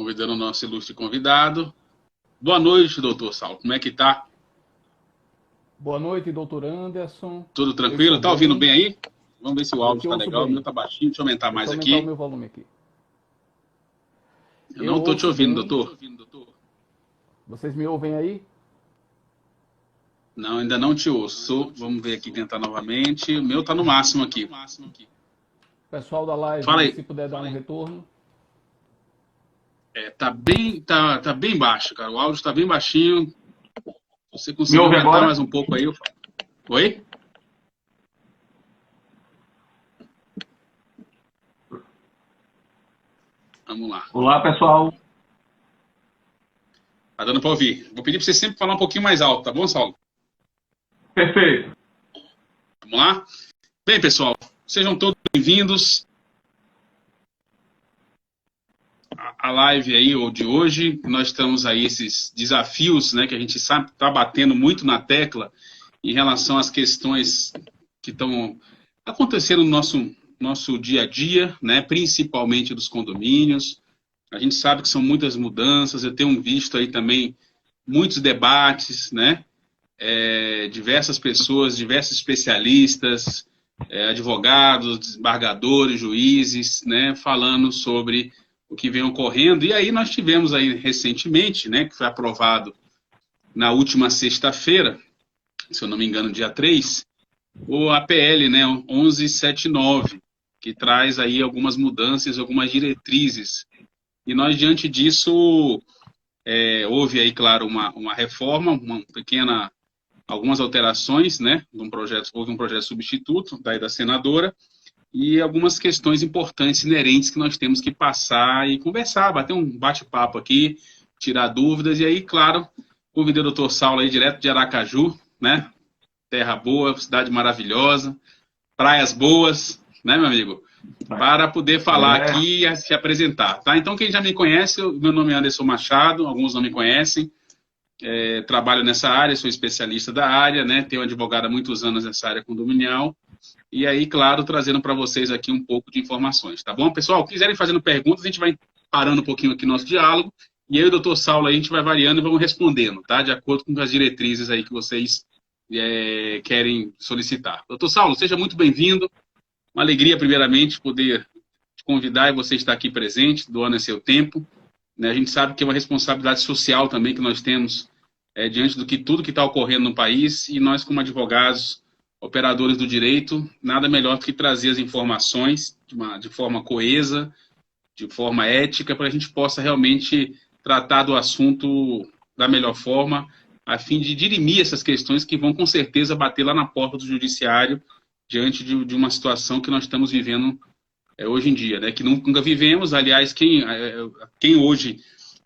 convidando o nosso ilustre convidado. Boa noite, doutor Saulo. Como é que tá? Boa noite, doutor Anderson. Tudo tranquilo? Tá ouvindo bem aí? Vamos ver se o áudio está legal. Bem. O meu tá baixinho. Deixa eu aumentar mais aqui. Deixa eu aumentar o meu volume aqui. Eu não estou te ouvindo, doutor. Vocês me ouvem aí? Não, ainda não te ouço. Vamos ver aqui, tentar novamente. O meu tá no máximo aqui. Pessoal da live, Fala aí. Se puder dar um retorno. Tá bem baixo, cara. O áudio está bem baixinho. Você conseguiu aumentar agora? mais um pouco aí? Oi? Vamos lá. Olá, pessoal. Tá dando para ouvir. Vou pedir para você sempre falar um pouquinho mais alto, tá bom, Saulo? Perfeito. Vamos lá? Bem, pessoal, sejam todos bem-vindos à live aí de hoje. Nós estamos aí esses desafios, né, que a gente sabe está batendo muito na tecla em relação às questões que estão acontecendo no nosso dia a dia, né, principalmente dos condomínios. A gente sabe que são muitas mudanças. Eu tenho visto aí também muitos debates, né? Diversas pessoas, diversos especialistas, advogados, desembargadores, juízes, né, falando sobre o que vem ocorrendo. E aí nós tivemos aí recentemente, né, que foi aprovado na última sexta-feira, se eu não me engano, dia 3, o APL, né, 1179, que traz aí algumas mudanças, algumas diretrizes. E nós, diante disso, houve aí, claro, uma reforma, algumas alterações, né? Houve um projeto substituto da senadora e algumas questões importantes inerentes que nós temos que passar e conversar, bater um bate-papo aqui, tirar dúvidas. E aí, claro, convidei o doutor Saulo aí direto de Aracaju, né? Terra boa, cidade maravilhosa, praias boas, né, meu amigo? Para poder falar aqui e se apresentar, tá? Então, quem já me conhece, meu nome é Anderson Machado, alguns não me conhecem. Trabalho nessa área, sou especialista da área, né? Tenho advogado há muitos anos nessa área condominial. E aí, claro, trazendo para vocês aqui um pouco de informações, tá bom? Pessoal, quiserem fazendo perguntas, a gente vai parando um pouquinho aqui no nosso diálogo. E aí, o doutor Saulo, aí, a gente vai variando e vamos respondendo, tá? De acordo com as diretrizes aí que vocês querem solicitar. Doutor Saulo, seja muito bem-vindo. Uma alegria, primeiramente, poder te convidar e você estar aqui presente, doando seu tempo. Né? A gente sabe que é uma responsabilidade social também que nós temos diante do que tudo que está ocorrendo no país, e nós, como advogados, operadores do direito, nada melhor do que trazer as informações de forma coesa, de forma ética, para a gente possa realmente tratar do assunto da melhor forma, a fim de dirimir essas questões que vão, com certeza, bater lá na porta do judiciário, diante de uma situação que nós estamos vivendo hoje em dia, né? Que nunca vivemos. Aliás, quem hoje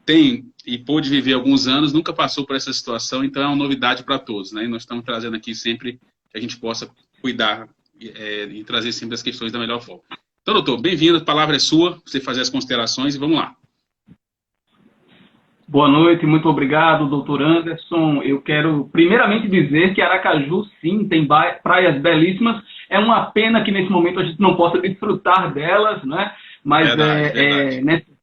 tem e pôde viver alguns anos nunca passou por essa situação, então é uma novidade para todos, né? E nós estamos trazendo aqui sempre que a gente possa cuidar e trazer sempre as questões da melhor forma. Então, doutor, bem-vindo, a palavra é sua, você fazer as considerações e vamos lá. Boa noite, muito obrigado, doutor Anderson. Eu quero primeiramente dizer que Aracaju, sim, tem praias belíssimas. É uma pena que nesse momento a gente não possa desfrutar delas, né? Mas verdade. Necessário.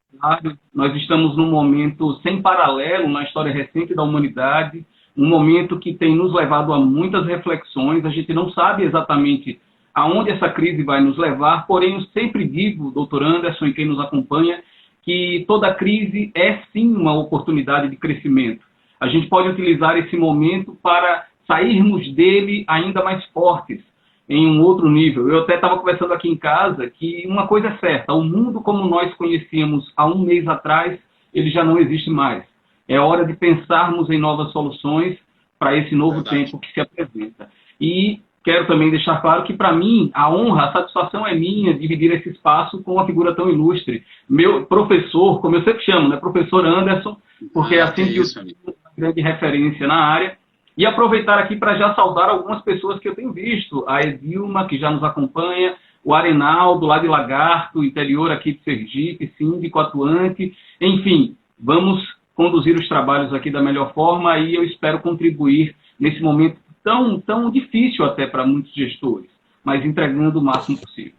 Nós estamos num momento sem paralelo na história recente da humanidade, um momento que tem nos levado a muitas reflexões. A gente não sabe exatamente aonde essa crise vai nos levar, porém eu sempre digo, doutor Anderson e quem nos acompanha, que toda crise é sim uma oportunidade de crescimento. A gente pode utilizar esse momento para sairmos dele ainda mais fortes, em um outro nível. Eu até estava conversando aqui em casa que uma coisa é certa, o mundo como nós conhecíamos há um mês atrás, ele já não existe mais. É hora de pensarmos em novas soluções para esse novo tempo que se apresenta. E quero também deixar claro que, para mim, a honra, a satisfação é minha dividir esse espaço com uma figura tão ilustre. Meu professor, como eu sempre chamo, né, professor Anderson, porque é assim que eu tenho uma grande referência na área. E aproveitar aqui para já saudar algumas pessoas que eu tenho visto. A Edilma, que já nos acompanha, o Arenaldo, lá de Lagarto, interior aqui de Sergipe, síndico atuante. Enfim, vamos conduzir os trabalhos aqui da melhor forma e eu espero contribuir nesse momento tão difícil até para muitos gestores, mas entregando o máximo possível.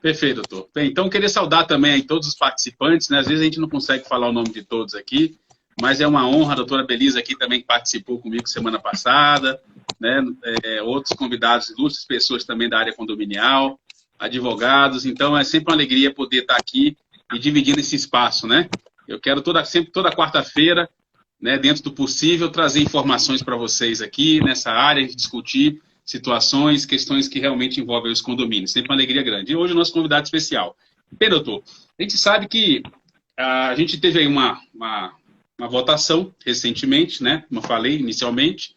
Perfeito, doutor. Bem, então, queria saudar também aí todos os participantes, né? Às vezes a gente não consegue falar o nome de todos aqui, mas é uma honra, a doutora Belisa aqui também que participou comigo semana passada, né? Outros convidados, ilustres pessoas também da área condominial, advogados, então é sempre uma alegria poder estar aqui e dividindo esse espaço, né? Eu quero sempre toda quarta-feira, né, dentro do possível, trazer informações para vocês aqui nessa área, discutir situações, questões que realmente envolvem os condomínios. Sempre uma alegria grande. E hoje o nosso convidado especial. Bem, doutor, a gente sabe que a gente teve aí uma votação recentemente, né, como eu falei inicialmente,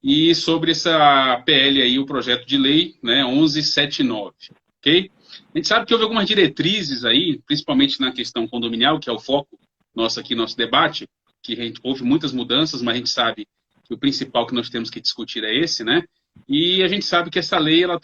e sobre essa PL aí, o projeto de lei, né, 1179, ok? A gente sabe que houve algumas diretrizes aí, principalmente na questão condominial, que é o foco nosso aqui, nosso debate, que houve muitas mudanças, mas a gente sabe que o principal que nós temos que discutir é esse, né? E a gente sabe que essa lei, ela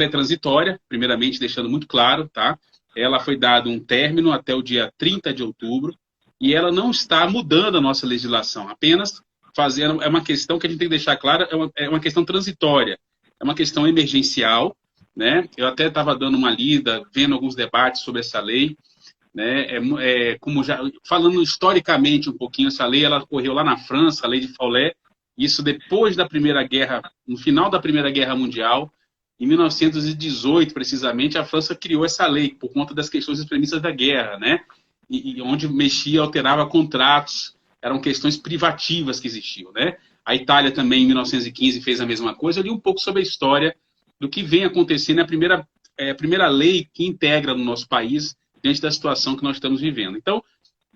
é transitória, primeiramente deixando muito claro, tá? Ela foi dado um término até o dia 30 de outubro, e ela não está mudando a nossa legislação, apenas fazendo, é uma questão que a gente tem que deixar clara, é uma questão transitória, é uma questão emergencial, né? Eu até estava dando uma lida, vendo alguns debates sobre essa lei, né? Como já falando historicamente um pouquinho, essa lei ela ocorreu lá na França, a lei de Faulet, isso depois da Primeira Guerra, no final da Primeira Guerra Mundial, em 1918 precisamente, a França criou essa lei por conta das questões e premissas da guerra, né? E onde mexia, alterava contratos, eram questões privativas que existiam, né? A Itália também em 1915 fez a mesma coisa. Eu li um pouco sobre a história do que vem acontecendo, a primeira lei que integra no nosso país diante da situação que nós estamos vivendo. Então,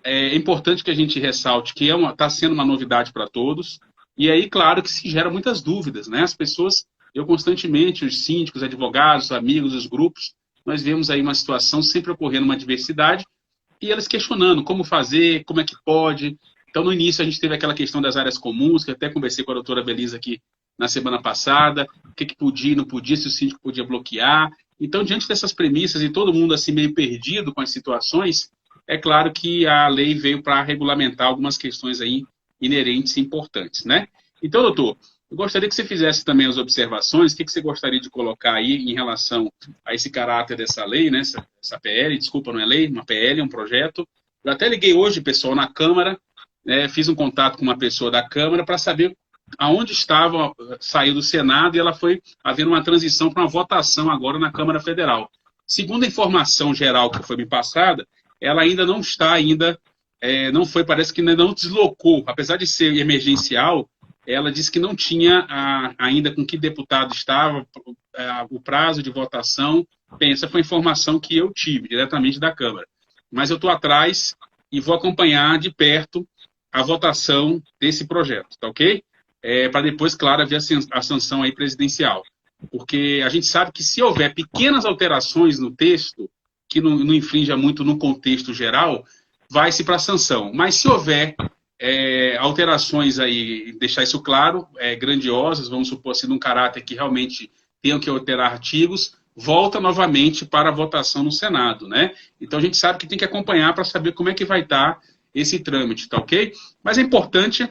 é importante que a gente ressalte que está sendo uma novidade para todos, e aí, claro, que se gera muitas dúvidas, né? As pessoas, eu constantemente, os síndicos, advogados, amigos, os grupos, nós vemos aí uma situação sempre ocorrendo uma diversidade, e elas questionando como fazer, como é que pode. Então, no início, a gente teve aquela questão das áreas comuns, que até conversei com a doutora Belisa aqui na semana passada, o que podia e não podia, se o síndico podia bloquear. Então, diante dessas premissas e todo mundo assim meio perdido com as situações, é claro que a lei veio para regulamentar algumas questões aí inerentes e importantes, né? Então, doutor, eu gostaria que você fizesse também as observações, o que você gostaria de colocar aí em relação a esse caráter dessa lei, né? Essa PL, desculpa, não é lei, uma PL, é um projeto. Eu até liguei hoje, pessoal, na Câmara, né, fiz um contato com uma pessoa da Câmara para saber aonde estava, saiu do Senado, e ela foi havendo uma transição para uma votação agora na Câmara Federal. Segundo a informação geral que foi me passada, ela ainda não está, não foi, parece que ainda não deslocou, apesar de ser emergencial, ela disse que não tinha ainda com que deputado estava, o prazo de votação. Bem, essa foi a informação que eu tive diretamente da Câmara. Mas eu estou atrás e vou acompanhar de perto a votação desse projeto, tá ok? Para depois, claro, haver a sanção aí presidencial. Porque a gente sabe que se houver pequenas alterações no texto, que não infrinja muito no contexto geral, vai-se para a sanção. Mas se houver alterações aí, deixar isso claro, grandiosas, vamos supor assim, num caráter que realmente tenham que alterar artigos, volta novamente para a votação no Senado, né? Então a gente sabe que tem que acompanhar para saber como é que vai estar esse trâmite, tá ok? Mas é importante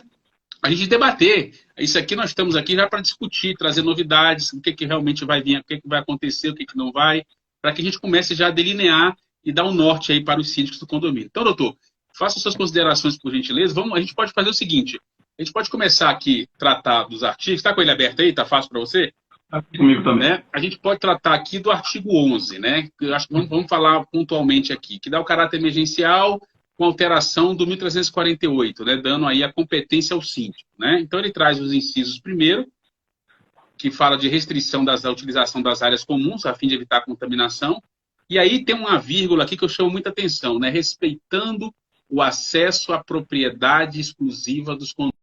a gente debater. Isso aqui nós estamos aqui já para discutir, trazer novidades, o que realmente vai vir, o que vai acontecer, o que não vai, para que a gente comece já a delinear e dar um norte aí para os síndicos do condomínio. Então, doutor, faça suas considerações, por gentileza. A gente pode fazer o seguinte, a gente pode começar aqui a tratar dos artigos. Está com ele aberto aí? Está fácil para você? Está comigo também. Né? A gente pode tratar aqui do artigo 11, né? Eu acho que vamos falar pontualmente aqui, que dá o caráter emergencial com alteração do 1348, né? Dando aí a competência ao síndico, né? Então, ele traz os incisos primeiro, que fala de restrição da utilização das áreas comuns, a fim de evitar a contaminação. E aí tem uma vírgula aqui que eu chamo muita atenção, né? Respeitando o acesso à propriedade exclusiva dos condomínios.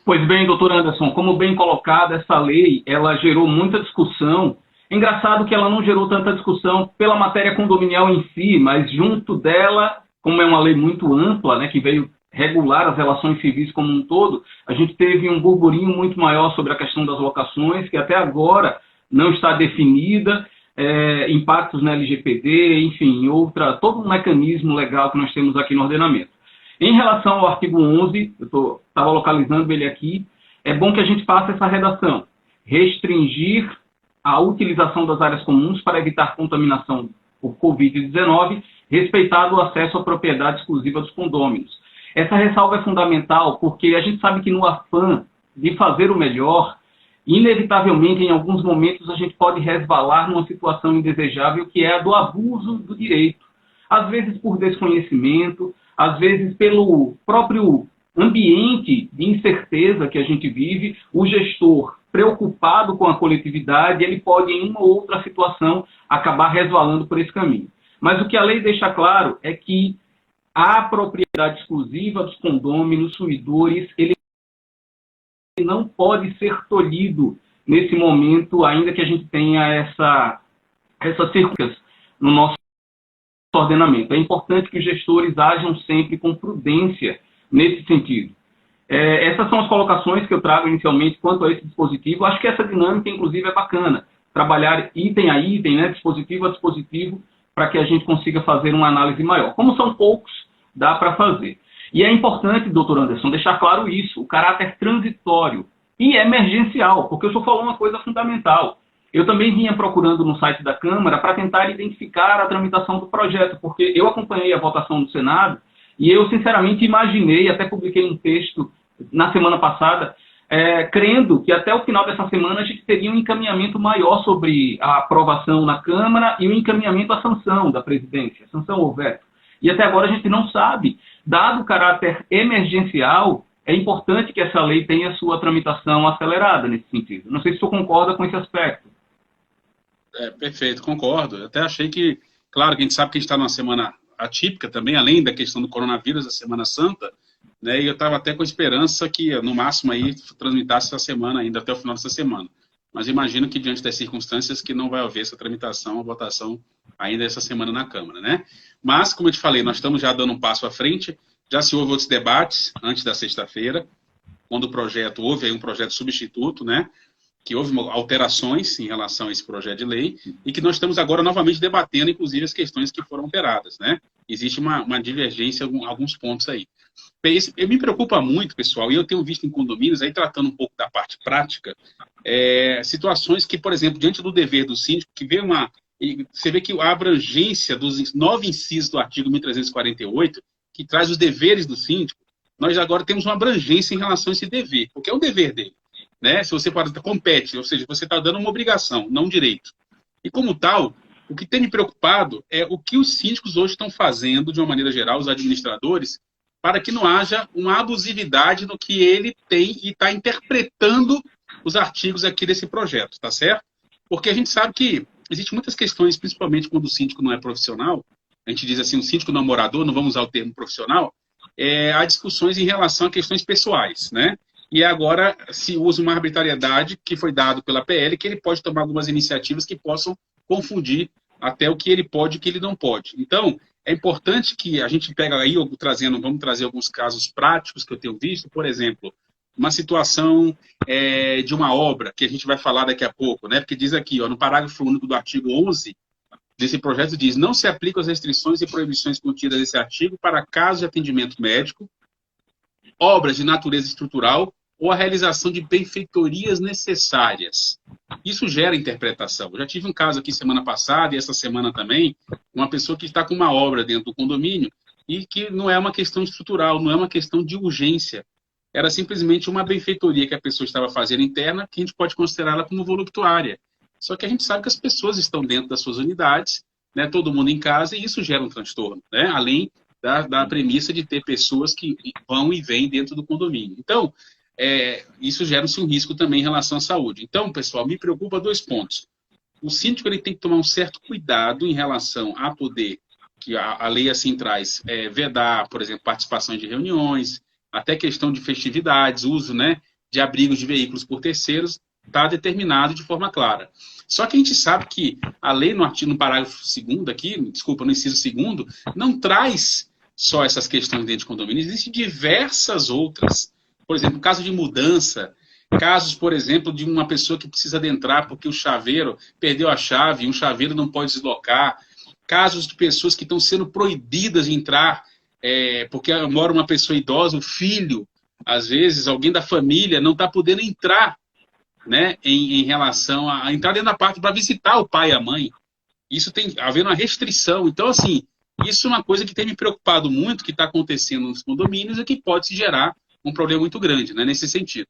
Pois bem, doutor Anderson, como bem colocado, essa lei, ela gerou muita discussão. Engraçado que ela não gerou tanta discussão pela matéria condominial em si, mas junto dela, como é uma lei muito ampla, né, que veio regular as relações civis como um todo, a gente teve um burburinho muito maior sobre a questão das locações, que até agora não está definida, impactos na LGPD, enfim, todo um mecanismo legal que nós temos aqui no ordenamento. Em relação ao artigo 11, eu estava localizando ele aqui, é bom que a gente faça essa redação. Restringir a utilização das áreas comuns para evitar contaminação por Covid-19, respeitado o acesso à propriedade exclusiva dos condôminos. Essa ressalva é fundamental porque a gente sabe que no afã de fazer o melhor, inevitavelmente, em alguns momentos, a gente pode resvalar numa situação indesejável que é a do abuso do direito. Às vezes por desconhecimento, às vezes pelo próprio ambiente de incerteza que a gente vive, o gestor preocupado com a coletividade, ele pode, em uma ou outra situação, acabar resvalando por esse caminho. Mas o que a lei deixa claro é que a propriedade exclusiva dos condôminos, suidores, ele não pode ser tolhido nesse momento, ainda que a gente tenha essas circunstâncias no nosso ordenamento. É importante que os gestores ajam sempre com prudência nesse sentido. Essas são as colocações que eu trago inicialmente quanto a esse dispositivo. Acho que essa dinâmica, inclusive, é bacana. Trabalhar item a item, né, dispositivo a dispositivo, para que a gente consiga fazer uma análise maior. Como são poucos, dá para fazer. E é importante, doutor Anderson, deixar claro isso, o caráter transitório e emergencial, porque o senhor falou uma coisa fundamental. Eu também vinha procurando no site da Câmara para tentar identificar a tramitação do projeto, porque eu acompanhei a votação do Senado e eu, sinceramente, imaginei, até publiquei um texto na semana passada, crendo que até o final dessa semana a gente teria um encaminhamento maior sobre a aprovação na Câmara e o encaminhamento à sanção da presidência, sanção ou veto. E até agora a gente não sabe. Dado o caráter emergencial, é importante que essa lei tenha sua tramitação acelerada nesse sentido. Não sei se o senhor concorda com esse aspecto. Perfeito, concordo. Eu até achei que, claro, que a gente sabe que a gente está numa semana atípica também, além da questão do coronavírus, da Semana Santa, né, e eu estava até com esperança que, no máximo, aí tramitasse essa semana, ainda até o final dessa semana. Mas imagino que, diante das circunstâncias, que não vai haver essa tramitação, a votação ainda essa semana na Câmara, né? Mas, como eu te falei, nós estamos já dando um passo à frente, já se houve outros debates antes da sexta-feira, quando o projeto, houve aí um projeto substituto, né? Que houve alterações em relação a esse projeto de lei e que nós estamos agora novamente debatendo, inclusive, as questões que foram alteradas, né? Existe uma divergência em alguns pontos aí. Eu me preocupa muito, pessoal, e eu tenho visto em condomínios, aí tratando um pouco da parte prática, situações que, por exemplo, diante do dever do síndico, que vê você vê que a abrangência dos 9 incisos do artigo 1348, que traz os deveres do síndico, nós agora temos uma abrangência em relação a esse dever, porque é um dever dele. Né? Se você compete, ou seja, você está dando uma obrigação, não um direito. E como tal, o que tem me preocupado é o que os síndicos hoje estão fazendo, de uma maneira geral, os administradores, para que não haja uma abusividade no que ele tem e está interpretando os artigos aqui desse projeto, tá certo? Porque a gente sabe que existem muitas questões, principalmente quando o síndico não é profissional, a gente diz assim, o síndico não é morador, não vamos usar o termo profissional, há discussões em relação a questões pessoais, né? E agora se usa uma arbitrariedade que foi dado pela PL, que ele pode tomar algumas iniciativas que possam confundir até o que ele pode e o que ele não pode. Então, é importante que a gente pega aí, vamos trazer alguns casos práticos que eu tenho visto, por exemplo, uma situação de uma obra, que a gente vai falar daqui a pouco, né? Porque diz aqui, no parágrafo único do artigo 11 desse projeto, diz: não se aplicam as restrições e proibições contidas nesse artigo para casos de atendimento médico, obras de natureza estrutural ou a realização de benfeitorias necessárias. Isso gera interpretação. Eu já tive um caso aqui semana passada e essa semana também, uma pessoa que está com uma obra dentro do condomínio e que não é uma questão estrutural, não é uma questão de urgência. Era simplesmente uma benfeitoria que a pessoa estava fazendo interna, que a gente pode considerá-la como voluptuária. Só que a gente sabe que as pessoas estão dentro das suas unidades, né, todo mundo em casa, e isso gera um transtorno, né, além da premissa de ter pessoas que vão e vêm dentro do condomínio. Então, isso gera-se um risco também em relação à saúde. Então, pessoal, me preocupa 2 pontos. O síndico ele tem que tomar um certo cuidado em relação a poder, que a lei assim traz, vedar, por exemplo, participação de reuniões, até questão de festividades, uso, né, de abrigos de veículos por terceiros, está determinado de forma clara. Só que a gente sabe que a lei, no parágrafo 2º aqui, desculpa, no inciso 2º, não traz só essas questões dentro de condomínio, existem diversas outras. Por exemplo, caso de mudança, casos, por exemplo, de uma pessoa que precisa adentrar porque o chaveiro perdeu a chave, um chaveiro não pode deslocar, casos de pessoas que estão sendo proibidas de entrar porque mora uma pessoa idosa, o filho, às vezes, alguém da família não está podendo entrar, né, em relação a entrar dentro da parte para visitar o pai e a mãe. Isso tem havendo uma restrição. Então, assim, isso é uma coisa que tem me preocupado muito, que está acontecendo nos condomínios e que pode se gerar um problema muito grande, né, nesse sentido.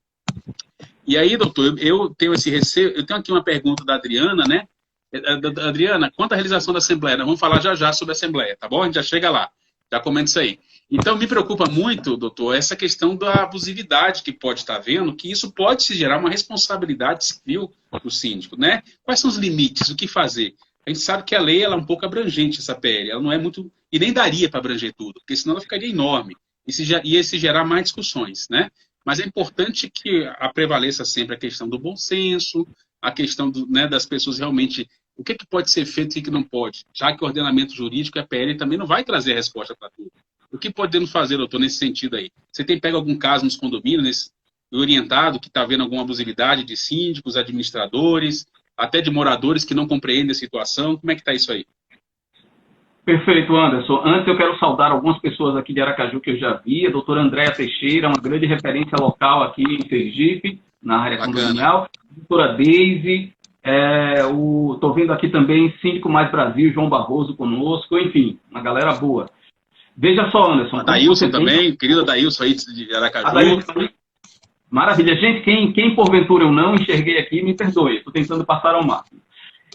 E aí, doutor, eu tenho esse receio, eu tenho aqui uma pergunta da Adriana, né? Adriana, quanto à realização da Assembleia? Nós vamos falar já já sobre a Assembleia, tá bom? A gente já chega lá, já comenta isso aí. Então, me preocupa muito, doutor, essa questão da abusividade que pode estar havendo, que isso pode se gerar uma responsabilidade civil do síndico, né? Quais são os limites, o que fazer? A gente sabe que a lei ela é um pouco abrangente, essa PL, ela não é muito, e nem daria para abranger tudo, porque senão ela ficaria enorme, e ia se gerar mais discussões, né? Mas é importante que prevaleça sempre a questão do bom senso, a questão né, das pessoas realmente, o que pode ser feito e o que não pode, já que o ordenamento jurídico e a PL também não vai trazer a resposta para tudo. O que podemos fazer, doutor, nesse sentido aí? Você tem pego algum caso nos condomínios, orientado, que está havendo alguma abusividade de síndicos, administradores, até de moradores que não compreendem a situação? Como é que está isso aí? Perfeito, Anderson. Antes eu quero saudar algumas pessoas aqui de Aracaju que eu já vi. A doutora Andréa Teixeira, uma grande referência local aqui em Sergipe, na área condominial. A doutora Deise, estou vendo aqui também Síndico Mais Brasil, João Barroso conosco, enfim, uma galera boa. Veja só, Anderson. A Daílson também, querida Daílson aí de Aracaju. Maravilha. Gente, quem porventura eu não enxerguei aqui, me perdoe. Estou tentando passar ao máximo.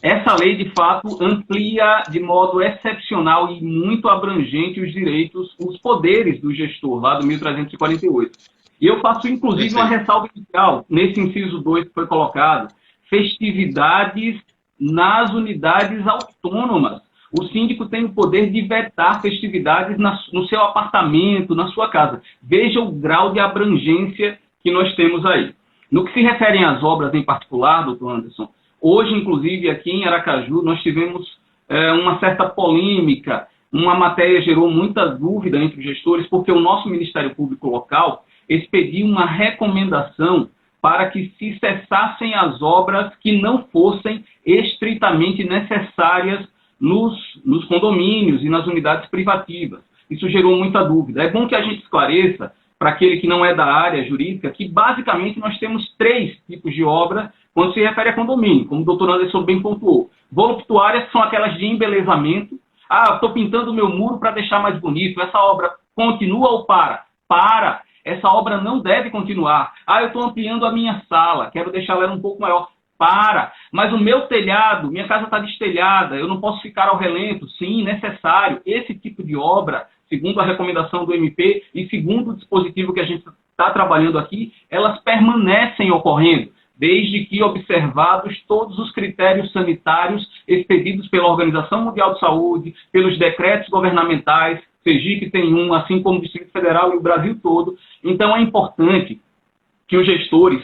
Essa lei, de fato, amplia de modo excepcional e muito abrangente os direitos, os poderes do gestor, lá do 1348. E eu faço, inclusive, uma ressalva inicial, nesse inciso 2 que foi colocado, festividades nas unidades autônomas. O síndico tem o poder de vetar festividades no seu apartamento, na sua casa. Veja o grau de abrangência que nós temos aí. No que se refere às obras em particular, doutor Anderson, hoje, inclusive, aqui em Aracaju, nós tivemos uma certa polêmica. Uma matéria gerou muita dúvida entre os gestores, porque o nosso Ministério Público local expediu uma recomendação para que se cessassem as obras que não fossem estritamente necessárias nos condomínios e nas unidades privativas. Isso gerou muita dúvida. É bom que a gente esclareça, para aquele que não é da área jurídica, que basicamente nós temos 3 tipos de obra quando se refere a condomínio, como o doutor Anderson bem pontuou. Voluptuárias são aquelas de embelezamento. Estou pintando o meu muro para deixar mais bonito. Essa obra continua ou para? Para! Essa obra não deve continuar. Eu estou ampliando a minha sala, quero deixar ela um pouco maior. Para! Mas o meu telhado, minha casa está destelhada, eu não posso ficar ao relento. Sim, necessário. Esse tipo de obra, segundo a recomendação do MP e segundo o dispositivo que a gente está trabalhando aqui, elas permanecem ocorrendo, desde que observados todos os critérios sanitários expedidos pela Organização Mundial de Saúde, pelos decretos governamentais. Sergipe tem um, assim como o Distrito Federal e o Brasil todo. Então é importante que os gestores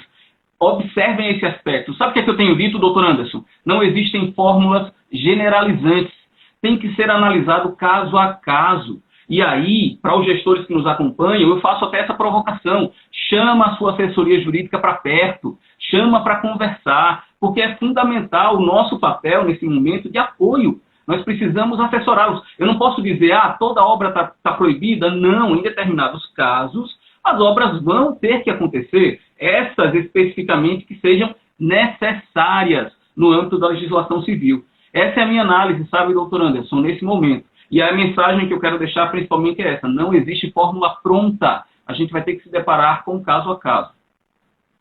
observem esse aspecto. Sabe o que eu tenho dito, doutor Anderson? Não existem fórmulas generalizantes. Tem que ser analisado caso a caso. E aí, para os gestores que nos acompanham, eu faço até essa provocação. Chama a sua assessoria jurídica para perto. Chama para conversar. Porque é fundamental o nosso papel nesse momento de apoio. Nós precisamos assessorá-los. Eu não posso dizer, toda obra está proibida. Não, em determinados casos, as obras vão ter que acontecer. Essas especificamente que sejam necessárias no âmbito da legislação civil. Essa é a minha análise, sabe, doutor Anderson, nesse momento. E a mensagem que eu quero deixar principalmente é essa. Não existe fórmula pronta. A gente vai ter que se deparar com caso a caso.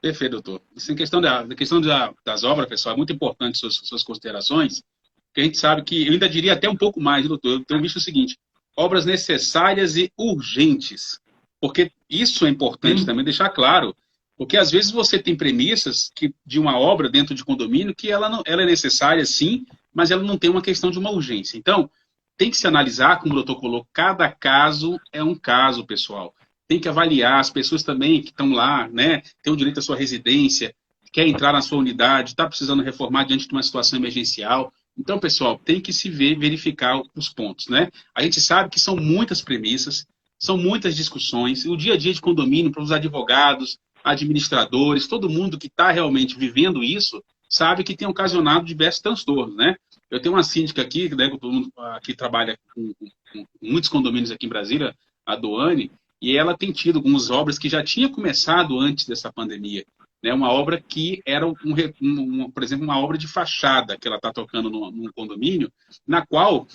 Perfeito, doutor. Assim, questão das obras, pessoal, é muito importante suas considerações, porque a gente sabe que, eu ainda diria até um pouco mais, doutor, eu tenho visto o seguinte, obras necessárias e urgentes, porque isso é importante também deixar claro, porque às vezes você tem premissas de uma obra dentro de condomínio que ela é necessária sim, mas ela não tem uma questão de uma urgência. Então, tem que se analisar, como o doutor colocou, cada caso é um caso, pessoal. Tem que avaliar, as pessoas também que estão lá, né, têm o direito à sua residência, quer entrar na sua unidade, está precisando reformar diante de uma situação emergencial. Então, pessoal, tem que se verificar os pontos, né? A gente sabe que são muitas premissas, são muitas discussões, o dia a dia de condomínio para os advogados, administradores, todo mundo que está realmente vivendo isso, sabe que tem ocasionado diversos transtornos, né? Eu tenho uma síndica aqui, né, todo mundo que trabalha com muitos condomínios aqui em Brasília, a Doane, e ela tem tido algumas obras que já tinha começado antes dessa pandemia. Né? Uma obra que era, por exemplo, uma obra de fachada que ela está tocando num condomínio, na qual,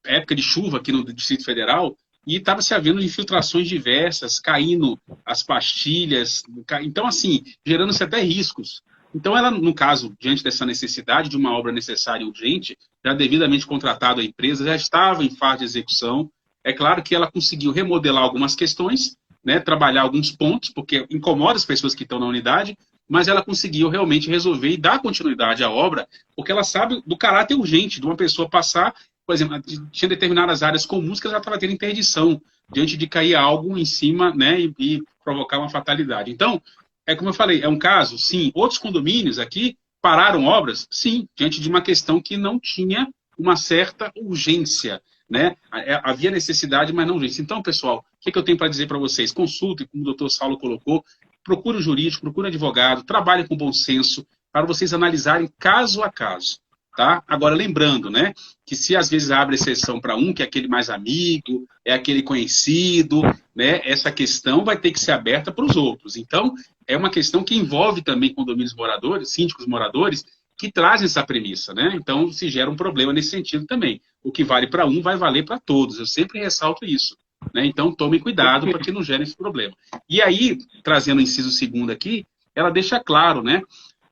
época de chuva aqui no Distrito Federal, e estava se havendo infiltrações diversas, caindo as pastilhas, então, assim, gerando-se até riscos. Então, ela, no caso, diante dessa necessidade de uma obra necessária e urgente, já devidamente contratado a empresa, já estava em fase de execução. É claro que ela conseguiu remodelar algumas questões, né, trabalhar alguns pontos, porque incomoda as pessoas que estão na unidade, mas ela conseguiu realmente resolver e dar continuidade à obra, porque ela sabe do caráter urgente de uma pessoa passar, por exemplo, tinha determinadas áreas comuns que ela já estava tendo interdição, diante de cair algo em cima, né, e provocar uma fatalidade. Então, é como eu falei, é um caso, sim. Outros condomínios aqui pararam obras, sim, diante de uma questão que não tinha uma certa urgência, né? Havia necessidade, mas não urgência. Então, pessoal, o que eu tenho para dizer para vocês? Consultem, como o doutor Saulo colocou, procure um jurídico, procure um advogado, trabalhe com bom senso, para vocês analisarem caso a caso. Tá? Agora, lembrando, né, que se às vezes abre exceção para um, que é aquele mais amigo, é aquele conhecido, né, essa questão vai ter que ser aberta para os outros. Então, é uma questão que envolve também condomínios moradores, síndicos moradores, que trazem essa premissa, né? Então, se gera um problema nesse sentido também. O que vale para um vai valer para todos. Eu sempre ressalto isso. Né? Então, tomem cuidado para que não gere esse problema. E aí, trazendo o inciso segundo aqui, ela deixa claro, né?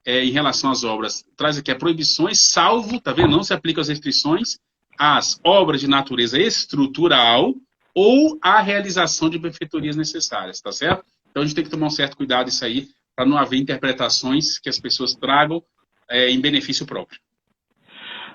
Em relação às obras, traz aqui a proibições, salvo, tá vendo? Não se aplicam as restrições às obras de natureza estrutural ou à realização de benfeitorias necessárias, tá certo? Então a gente tem que tomar um certo cuidado isso aí, para não haver interpretações que as pessoas tragam em benefício próprio.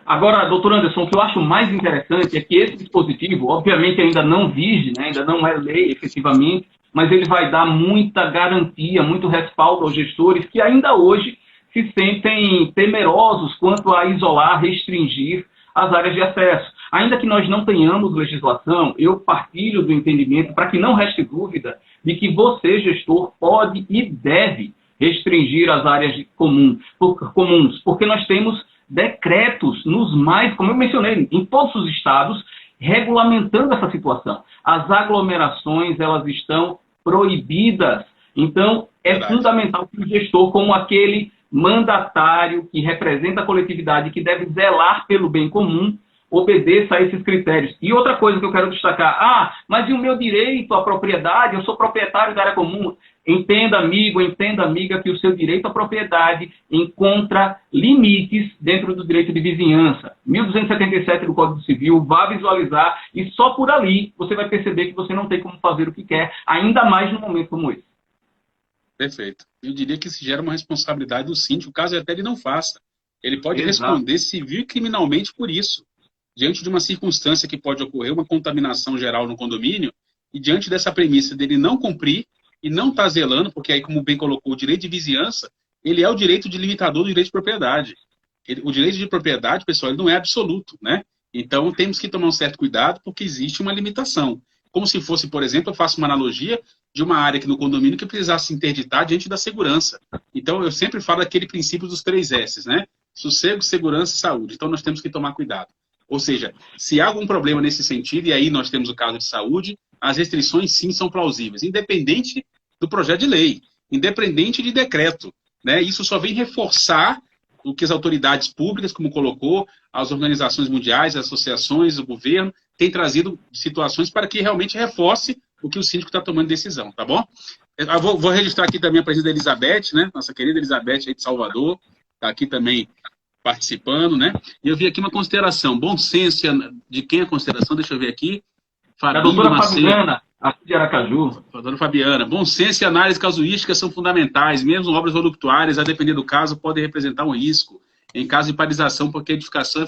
Agora, doutor Anderson, o que eu acho mais interessante é que esse dispositivo, obviamente, ainda não vige, né, ainda não é lei efetivamente, mas ele vai dar muita garantia, muito respaldo aos gestores que ainda hoje se sentem temerosos quanto a isolar, restringir as áreas de acesso. Ainda que nós não tenhamos legislação, eu partilho do entendimento, para que não reste dúvida, de que você, gestor, pode e deve restringir as áreas comuns, porque nós temos decretos nos mais, como eu mencionei, em todos os estados, regulamentando essa situação. As aglomerações, elas estão proibidas. Então, é fundamental que o gestor, como aquele mandatário que representa a coletividade, que deve zelar pelo bem comum, obedeça a esses critérios. E outra coisa que eu quero destacar, mas e o meu direito à propriedade? Eu sou proprietário da área comum. Entenda, amigo, entenda, amiga, que o seu direito à propriedade encontra limites dentro do direito de vizinhança. 1277 do Código Civil, vá visualizar, e só por ali você vai perceber que você não tem como fazer o que quer, ainda mais num momento como esse. Perfeito. Eu diria que isso gera uma responsabilidade do síndico, caso até ele não faça. Ele pode responder civil e criminalmente por isso. Diante de uma circunstância que pode ocorrer, uma contaminação geral no condomínio, e diante dessa premissa dele não cumprir e não estar zelando, porque aí, como bem colocou, o direito de vizinhança, ele é o direito de limitador do direito de propriedade. O direito de propriedade, pessoal, ele não é absoluto, né? Então, temos que tomar um certo cuidado, porque existe uma limitação. Como se fosse, por exemplo, eu faço uma analogia de uma área aqui no condomínio que precisasse interditar diante da segurança. Então, eu sempre falo daquele princípio dos 3 S's, né? Sossego, segurança e saúde. Então, nós temos que tomar cuidado. Ou seja, se há algum problema nesse sentido, e aí nós temos o caso de saúde, as restrições sim são plausíveis, independente do projeto de lei, independente de decreto. Né? Isso só vem reforçar o que as autoridades públicas, como colocou, as organizações mundiais, as associações, o governo, têm trazido situações para que realmente reforce o que o síndico está tomando decisão, tá bom? Eu vou registrar aqui também a presença da Elizabeth, né? Nossa querida Elizabeth aí de Salvador, está aqui também participando, né? E eu vi aqui uma consideração, bom senso, de quem é a consideração? Deixa eu ver aqui. A doutora Fabiana, aqui de Aracaju. Doutora Fabiana, bom senso e análise casuística são fundamentais, mesmo obras voluptuárias, a depender do caso, podem representar um risco, em caso de paralisação, porque a edificação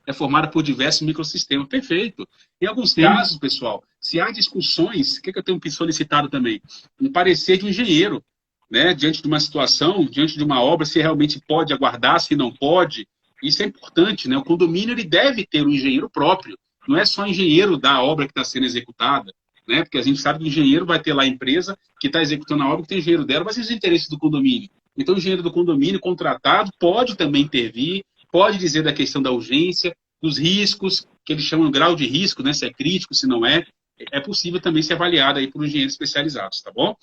é formada por diversos microsistemas. Perfeito. Em alguns casos, pessoal, se há discussões, o que eu tenho solicitado também? Um parecer de um engenheiro, né, diante de uma situação, diante de uma obra, se realmente pode aguardar, se não pode. Isso é importante, né? O condomínio ele deve ter um engenheiro próprio. Não é só engenheiro da obra que está sendo executada, né? Porque a gente sabe que o engenheiro vai ter lá a empresa que está executando a obra, que tem engenheiro dela, mas e os interesses do condomínio? Então, o engenheiro do condomínio contratado pode também intervir, pode dizer da questão da urgência, dos riscos, que eles chamam de grau de risco, né? Se é crítico, se não é. é possível também ser avaliada aí por engenheiros especializados, tá bom?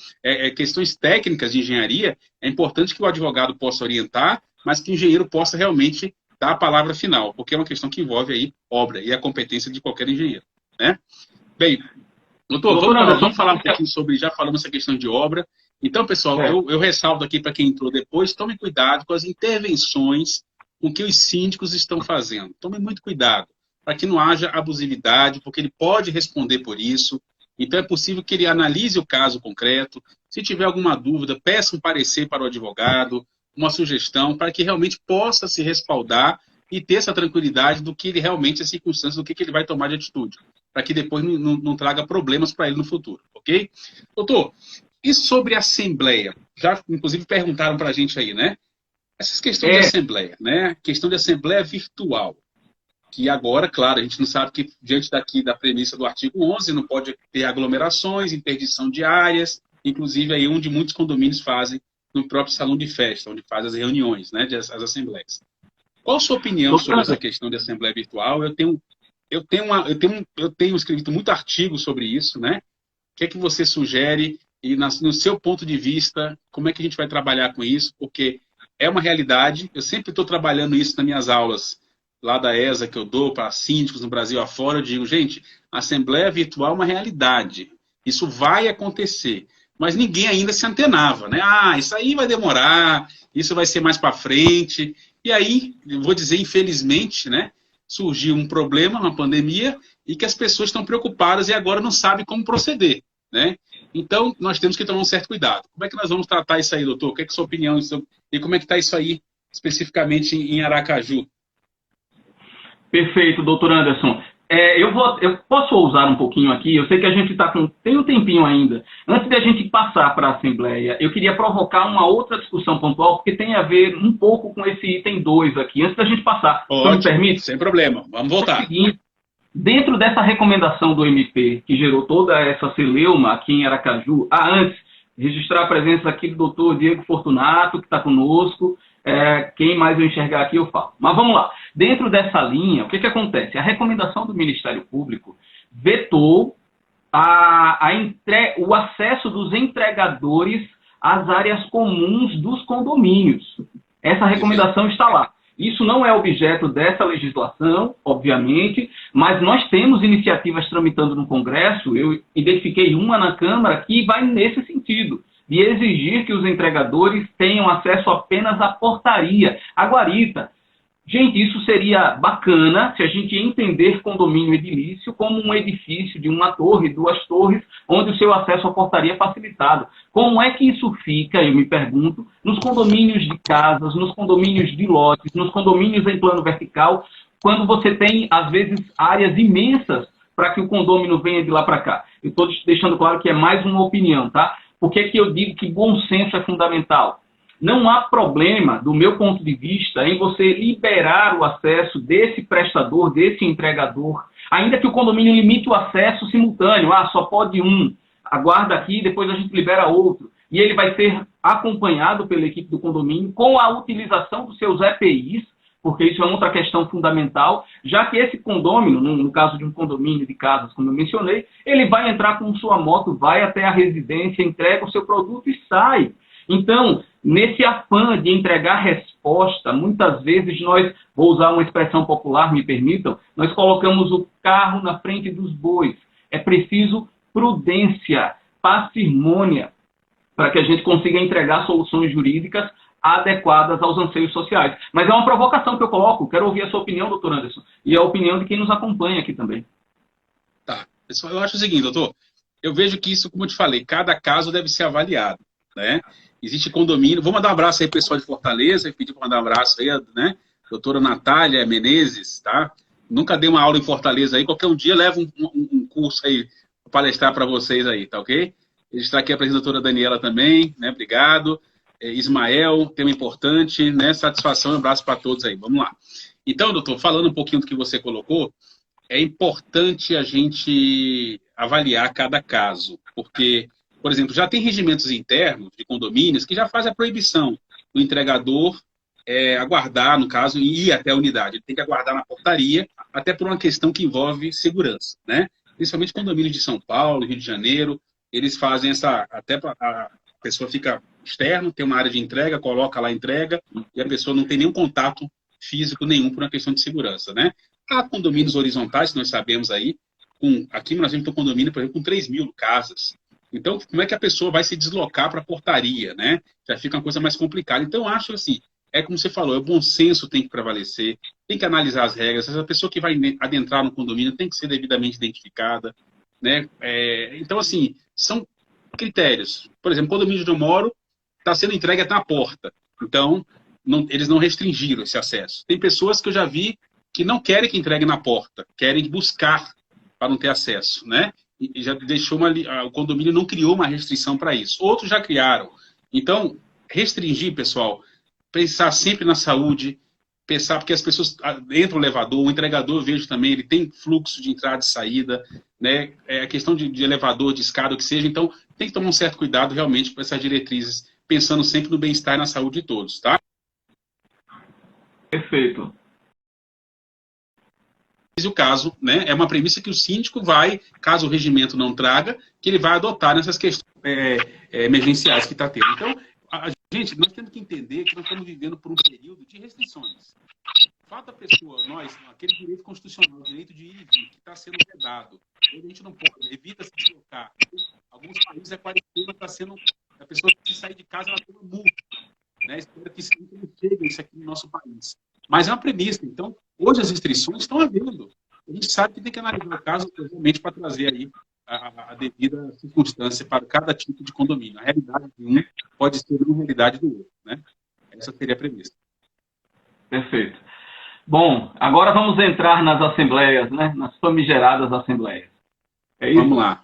Questões técnicas de engenharia, é importante que o advogado possa orientar, mas que o engenheiro possa realmente dar a palavra final, porque é uma questão que envolve aí obra e a competência de qualquer engenheiro, né? Bem, doutor, vamos falar um pouquinho sobre, já falamos essa questão de obra. Então, pessoal, eu ressalto aqui para quem entrou depois, tome cuidado com as intervenções com que os síndicos estão fazendo. Tome muito cuidado, para que não haja abusividade, porque ele pode responder por isso. Então, é possível que ele analise o caso concreto. Se tiver alguma dúvida, peça um parecer para o advogado, uma sugestão, para que realmente possa se respaldar e ter essa tranquilidade do que ele realmente, as circunstâncias, do que ele vai tomar de atitude, para que depois não traga problemas para ele no futuro, ok? Doutor, e sobre a assembleia? Já, inclusive, perguntaram para a gente aí, né? Essas questões de assembleia, né? Questão de assembleia virtual, que agora, claro, a gente não sabe que, diante daqui da premissa do artigo 11, não pode ter aglomerações, interdição de áreas, inclusive aí onde muitos condomínios fazem no próprio salão de festa, onde fazem as reuniões, né, as assembleias. Qual a sua opinião sobre essa questão de assembleia virtual? Eu tenho escrito muito artigo sobre isso, né? O que é que você sugere e, no seu ponto de vista, como é que a gente vai trabalhar com isso? Porque é uma realidade, eu sempre estou trabalhando isso nas minhas aulas lá da ESA que eu dou para síndicos no Brasil afora, eu digo, gente, a assembleia virtual é uma realidade, isso vai acontecer, mas ninguém ainda se antenava, né? Ah, isso aí vai demorar, isso vai ser mais para frente, e aí, eu vou dizer, infelizmente, né, surgiu um problema, uma pandemia, e que as pessoas estão preocupadas e agora não sabem como proceder, né? Então, nós temos que tomar um certo cuidado. Como é que nós vamos tratar isso aí, doutor? O que é a sua opinião? E como é que está isso aí, especificamente em Aracaju? Perfeito, doutor Anderson. Eu posso ousar um pouquinho aqui, eu sei que a gente tem um tempinho ainda. Antes de a gente passar para a Assembleia, eu queria provocar uma outra discussão pontual, porque tem a ver um pouco com esse item 2 aqui, antes da gente passar. Pode, me permite? Sem problema, vamos voltar. É o seguinte, dentro dessa recomendação do MP, que gerou toda essa celeuma aqui em Aracaju, antes, registrar a presença aqui do doutor Diego Fortunato, que está conosco. Quem mais eu enxergar aqui eu falo. Mas vamos lá. Dentro dessa linha, o que acontece? A recomendação do Ministério Público vetou o acesso dos entregadores às áreas comuns dos condomínios. Essa recomendação está lá. Isso não é objeto dessa legislação, obviamente, mas nós temos iniciativas tramitando no Congresso, eu identifiquei uma na Câmara que vai nesse sentido, de exigir que os entregadores tenham acesso apenas à portaria, à guarita. Gente, isso seria bacana se a gente entender condomínio edilício como um edifício de uma torre, 2 torres, onde o seu acesso à portaria é facilitado. Como é que isso fica, eu me pergunto, nos condomínios de casas, nos condomínios de lotes, nos condomínios em plano vertical, quando você tem, às vezes, áreas imensas para que o condômino venha de lá para cá? Eu estou deixando claro que é mais uma opinião, tá? Por que eu digo que bom senso é fundamental? Não há problema, do meu ponto de vista, em você liberar o acesso desse prestador, desse entregador, ainda que o condomínio limite o acesso simultâneo. Só pode um, aguarda aqui, depois a gente libera outro. E ele vai ser acompanhado pela equipe do condomínio com a utilização dos seus EPIs, porque isso é outra questão fundamental, já que esse condômino, no caso de um condomínio de casas, como eu mencionei, ele vai entrar com sua moto, vai até a residência, entrega o seu produto e sai. Então, nesse afã de entregar resposta, muitas vezes nós, vou usar uma expressão popular, me permitam, nós colocamos o carro na frente dos bois. É preciso prudência, parcimônia, para que a gente consiga entregar soluções jurídicas adequadas aos anseios sociais. Mas é uma provocação que eu coloco, quero ouvir a sua opinião, doutor Anderson, e a opinião de quem nos acompanha aqui também. Tá, pessoal, eu acho o seguinte, doutor, eu vejo que isso, como eu te falei, cada caso deve ser avaliado, né? Existe condomínio, vou mandar um abraço aí pessoal de Fortaleza, pedir para mandar um abraço aí, né? Doutora Natália Menezes, tá? Nunca dei uma aula em Fortaleza aí, qualquer um dia leva um curso aí para palestrar para vocês aí, tá ok? Está aqui a doutora Daniela também, né? Obrigado. Ismael, tema importante, né? Satisfação, um abraço para todos aí. Vamos lá. Então, doutor, falando um pouquinho do que você colocou, é importante a gente avaliar cada caso, porque, por exemplo, já tem regimentos internos de condomínios que já fazem a proibição do entregador aguardar, no caso, e ir até a unidade. Ele tem que aguardar na portaria, até por uma questão que envolve segurança, né? principalmente condomínios de São Paulo, Rio de Janeiro, eles fazem até a pessoa fica externo, tem uma área de entrega, coloca lá a entrega, e a pessoa não tem nenhum contato físico nenhum por uma questão de segurança, né? Há condomínios horizontais, que nós sabemos aí, aqui nós temos um condomínio, por exemplo, com 3.000 casas. Então, como é que a pessoa vai se deslocar para a portaria, né? Já fica uma coisa mais complicada. Então, eu acho assim, é como você falou, o bom senso tem que prevalecer, tem que analisar as regras, essa pessoa que vai adentrar no condomínio tem que ser devidamente identificada, né? Então, assim, são critérios. Por exemplo, o condomínio onde eu moro está sendo entregue até a porta. Então, eles não restringiram esse acesso. Tem pessoas que eu já vi que não querem que entregue na porta, querem buscar para não ter acesso, né? E já deixou o condomínio não criou uma restrição para isso. Outros já criaram. Então, restringir, pessoal, pensar sempre na saúde, pensar, porque as pessoas entram no elevador, o entregador, eu vejo também, ele tem fluxo de entrada e saída, né? A questão de elevador, de escada, o que seja. Então, tem que tomar um certo cuidado realmente com essas diretrizes, pensando sempre no bem-estar e na saúde de todos, tá? Perfeito. O caso, né, é uma premissa que o síndico vai, caso o regimento não traga, que ele vai adotar nessas questões emergenciais que está tendo. Então, gente, nós temos que entender que nós estamos vivendo por um período de restrições. O fato da pessoa, aquele direito constitucional, o direito de ir e vir, que está sendo vedado, a gente não pode, evita se deslocar. Alguns países a quarentena está sendo, a pessoa se sair de casa, ela tem uma multa, né? Espero que não chegue isso aqui no nosso país. Mas é uma premissa. Então, hoje as restrições estão havendo. A gente sabe que tem que analisar o caso realmente para trazer aí a devida circunstância para cada tipo de condomínio. A realidade de um pode ser uma realidade do outro, né? Essa seria a premissa. Perfeito. Bom, agora vamos entrar nas assembleias, né? Nas famigeradas assembleias. É isso? Vamos lá.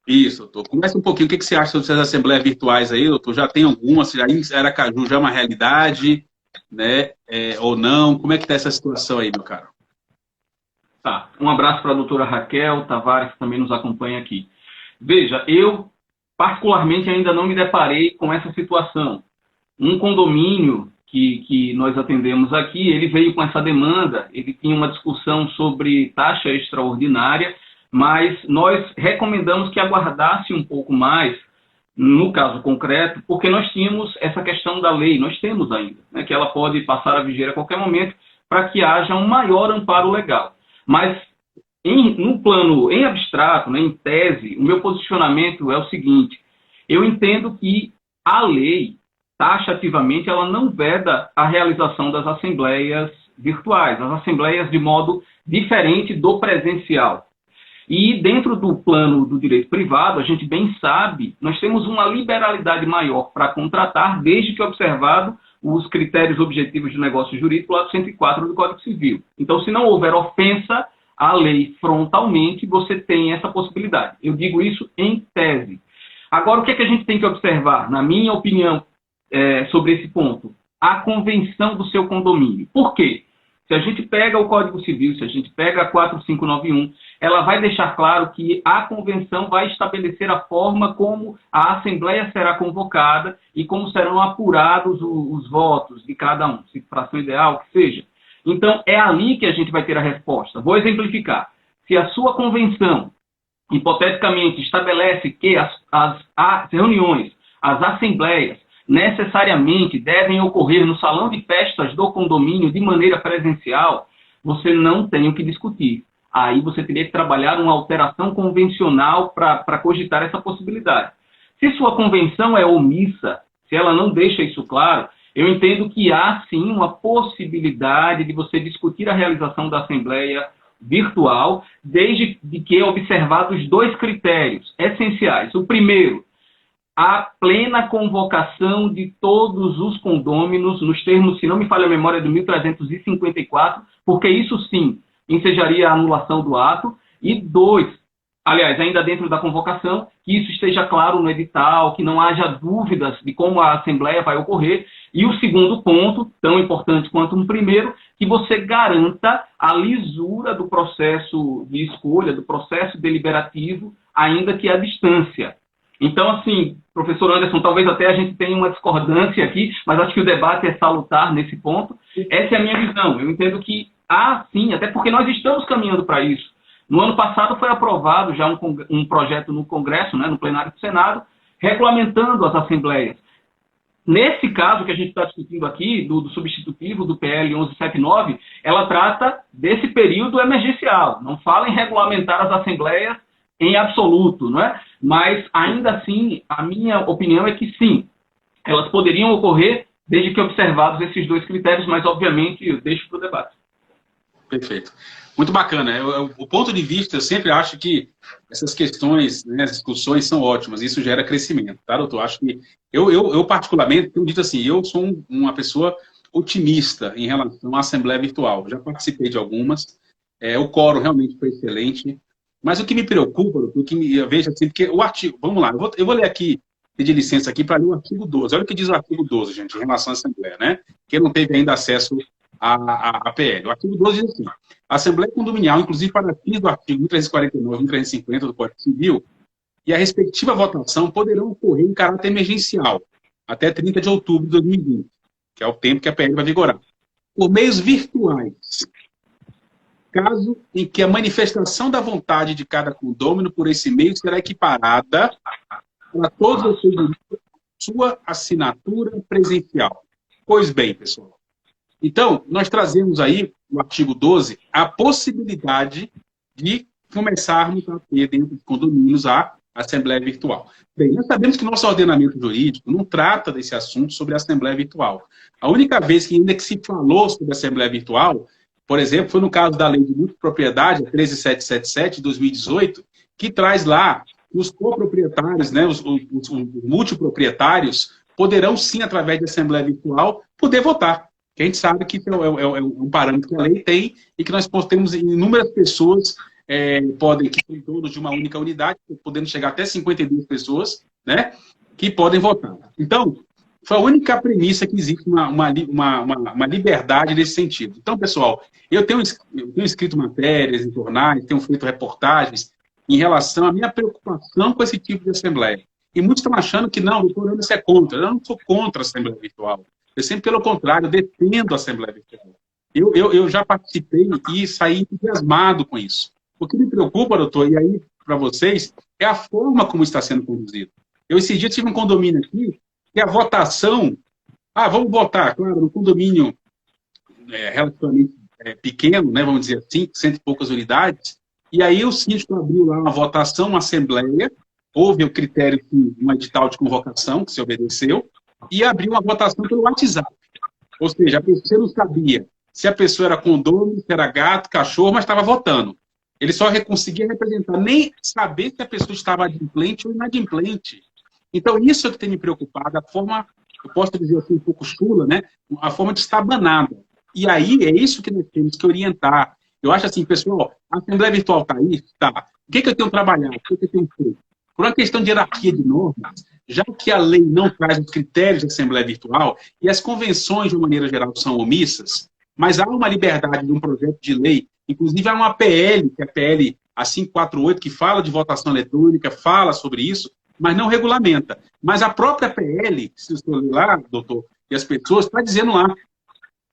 Isso, doutor. Começa um pouquinho. O que você acha sobre essas assembleias virtuais aí, doutor? Já tem algumas? Já em Aracaju já é uma realidade, né? Ou não? Como é que está essa situação aí, meu caro? Tá. Um abraço para a doutora Raquel Tavares, que também nos acompanha aqui. Veja, eu particularmente ainda não me deparei com essa situação. Um condomínio que nós atendemos aqui, ele veio com essa demanda, ele tinha uma discussão sobre taxa extraordinária, mas nós recomendamos que aguardasse um pouco mais, no caso concreto, porque nós tínhamos essa questão da lei, nós temos ainda, né, que ela pode passar a vigir a qualquer momento para que haja um maior amparo legal. Mas, no plano, em abstrato, né, em tese, o meu posicionamento é o seguinte: eu entendo que a lei, taxativamente, ela não veda a realização das assembleias virtuais, as assembleias de modo diferente do presencial. E dentro do plano do direito privado, a gente bem sabe, nós temos uma liberalidade maior para contratar, desde que observado os critérios objetivos de negócio jurídico, lá do 104 do Código Civil. Então, se não houver ofensa à lei frontalmente, você tem essa possibilidade. Eu digo isso em tese. Agora, o que é que a gente tem que observar, na minha opinião, sobre esse ponto? A convenção do seu condomínio. Por quê? Se a gente pega o Código Civil, se a gente pega a 4591, ela vai deixar claro que a convenção vai estabelecer a forma como a Assembleia será convocada e como serão apurados os votos de cada um, se fração ideal, que seja. Então, é ali que a gente vai ter a resposta. Vou exemplificar. Se a sua convenção, hipoteticamente, estabelece que as reuniões, as assembleias, necessariamente devem ocorrer no salão de festas do condomínio de maneira presencial, você não tem o que discutir. Aí você teria que trabalhar uma alteração convencional para cogitar essa possibilidade. Se sua convenção é omissa, se ela não deixa isso claro, eu entendo que há sim uma possibilidade de você discutir a realização da assembleia virtual, desde que observados dois critérios essenciais. O primeiro, a plena convocação de todos os condôminos, nos termos, se não me falha a memória, do 1354, porque isso sim ensejaria a anulação do ato. E dois, aliás, ainda dentro da convocação, que isso esteja claro no edital, que não haja dúvidas de como a Assembleia vai ocorrer. E o segundo ponto, tão importante quanto o primeiro, que você garanta a lisura do processo de escolha, do processo deliberativo, ainda que à distância. Então, assim, professor Anderson, talvez até a gente tenha uma discordância aqui, mas acho que o debate é salutar nesse ponto. Essa é a minha visão. Eu entendo que há, sim, até porque nós estamos caminhando para isso. No ano passado foi aprovado já um projeto no Congresso, né, no plenário do Senado, regulamentando as assembleias. Nesse caso que a gente está discutindo aqui, do substitutivo do PL 1179, ela trata desse período emergencial. Não fala em regulamentar as assembleias em absoluto, não é? Mas, ainda assim, a minha opinião é que sim, elas poderiam ocorrer desde que observados esses dois critérios, mas, obviamente, eu deixo para o debate. Perfeito. Muito bacana. O ponto de vista, eu sempre acho que essas questões, né, as discussões são ótimas, isso gera crescimento, tá, doutor? Acho que eu particularmente, tenho dito assim, eu sou uma pessoa otimista em relação à Assembleia Virtual. Já participei de algumas, o quórum realmente foi excelente, mas o que me preocupa, o que eu vejo assim, porque o artigo, vamos lá, eu vou ler aqui, pedir licença aqui para ler o artigo 12. Olha o que diz o artigo 12, gente, em relação à Assembleia, né? Quem não teve ainda acesso à PL. O artigo 12 diz assim: a Assembleia Condominial, inclusive para fins do artigo 1349 e 1350 do Código Civil, e a respectiva votação poderão ocorrer em caráter emergencial, até 30 de outubro de 2020, que é o tempo que a PL vai vigorar, por meios virtuais, caso em que a manifestação da vontade de cada condômino por esse meio será equiparada para todos os seus sua assinatura presencial. Pois bem, pessoal. Então, nós trazemos aí, no artigo 12, a possibilidade de começarmos a ter dentro de condomínios a Assembleia Virtual. Bem, nós sabemos que nosso ordenamento jurídico não trata desse assunto sobre a Assembleia Virtual. A única vez que ainda que se falou sobre a Assembleia Virtual, por exemplo, foi no caso da Lei de Multipropriedade, a 13777, de 2018, que traz lá os coproprietários, né, os multiproprietários, poderão sim, através de Assembleia Virtual, poder votar. Que a gente sabe que é um parâmetro que a lei tem e que nós temos inúmeras pessoas que são donos de uma única unidade, podendo chegar até 52 pessoas, né, que podem votar. Então, foi a única premissa que existe uma liberdade nesse sentido. Então, pessoal, eu tenho escrito matérias em jornais, tenho feito reportagens em relação à minha preocupação com esse tipo de assembleia. E muitos estão achando que não, doutor Anderson é contra. Eu não sou contra a Assembleia Virtual. Eu sempre, pelo contrário, defendo a Assembleia Virtual. Eu já participei e saí entusiasmado com isso. O que me preocupa, doutor, e aí para vocês, é a forma como está sendo conduzido. Esses dias, tive um condomínio aqui, e a votação... vamos votar, claro, no condomínio relativamente pequeno, né, vamos dizer assim, 100 e poucas unidades, e aí o síndico abriu lá uma votação, uma assembleia, houve o critério de um edital de convocação, que se obedeceu, e abriu uma votação pelo WhatsApp. Ou seja, a pessoa não sabia se a pessoa era condômino, se era gato, cachorro, mas estava votando. Ele só conseguia representar, nem saber se a pessoa estava adimplente ou inadimplente. Então, isso é que tem me preocupado, a forma, eu posso dizer assim, um pouco chula, né? A forma de estar banada. E aí, é isso que nós temos que orientar. Eu acho assim, pessoal, a Assembleia Virtual está aí? Tá. O que eu tenho trabalhado? O que eu tenho feito? Por uma questão de hierarquia de normas, já que a lei não traz os critérios de Assembleia Virtual e as convenções, de uma maneira geral, são omissas, mas há uma liberdade de um projeto de lei, inclusive há uma PL, que é a PL a 548, que fala de votação eletrônica, fala sobre isso, mas não regulamenta. Mas a própria PL, se você ler lá, doutor, e as pessoas, está dizendo lá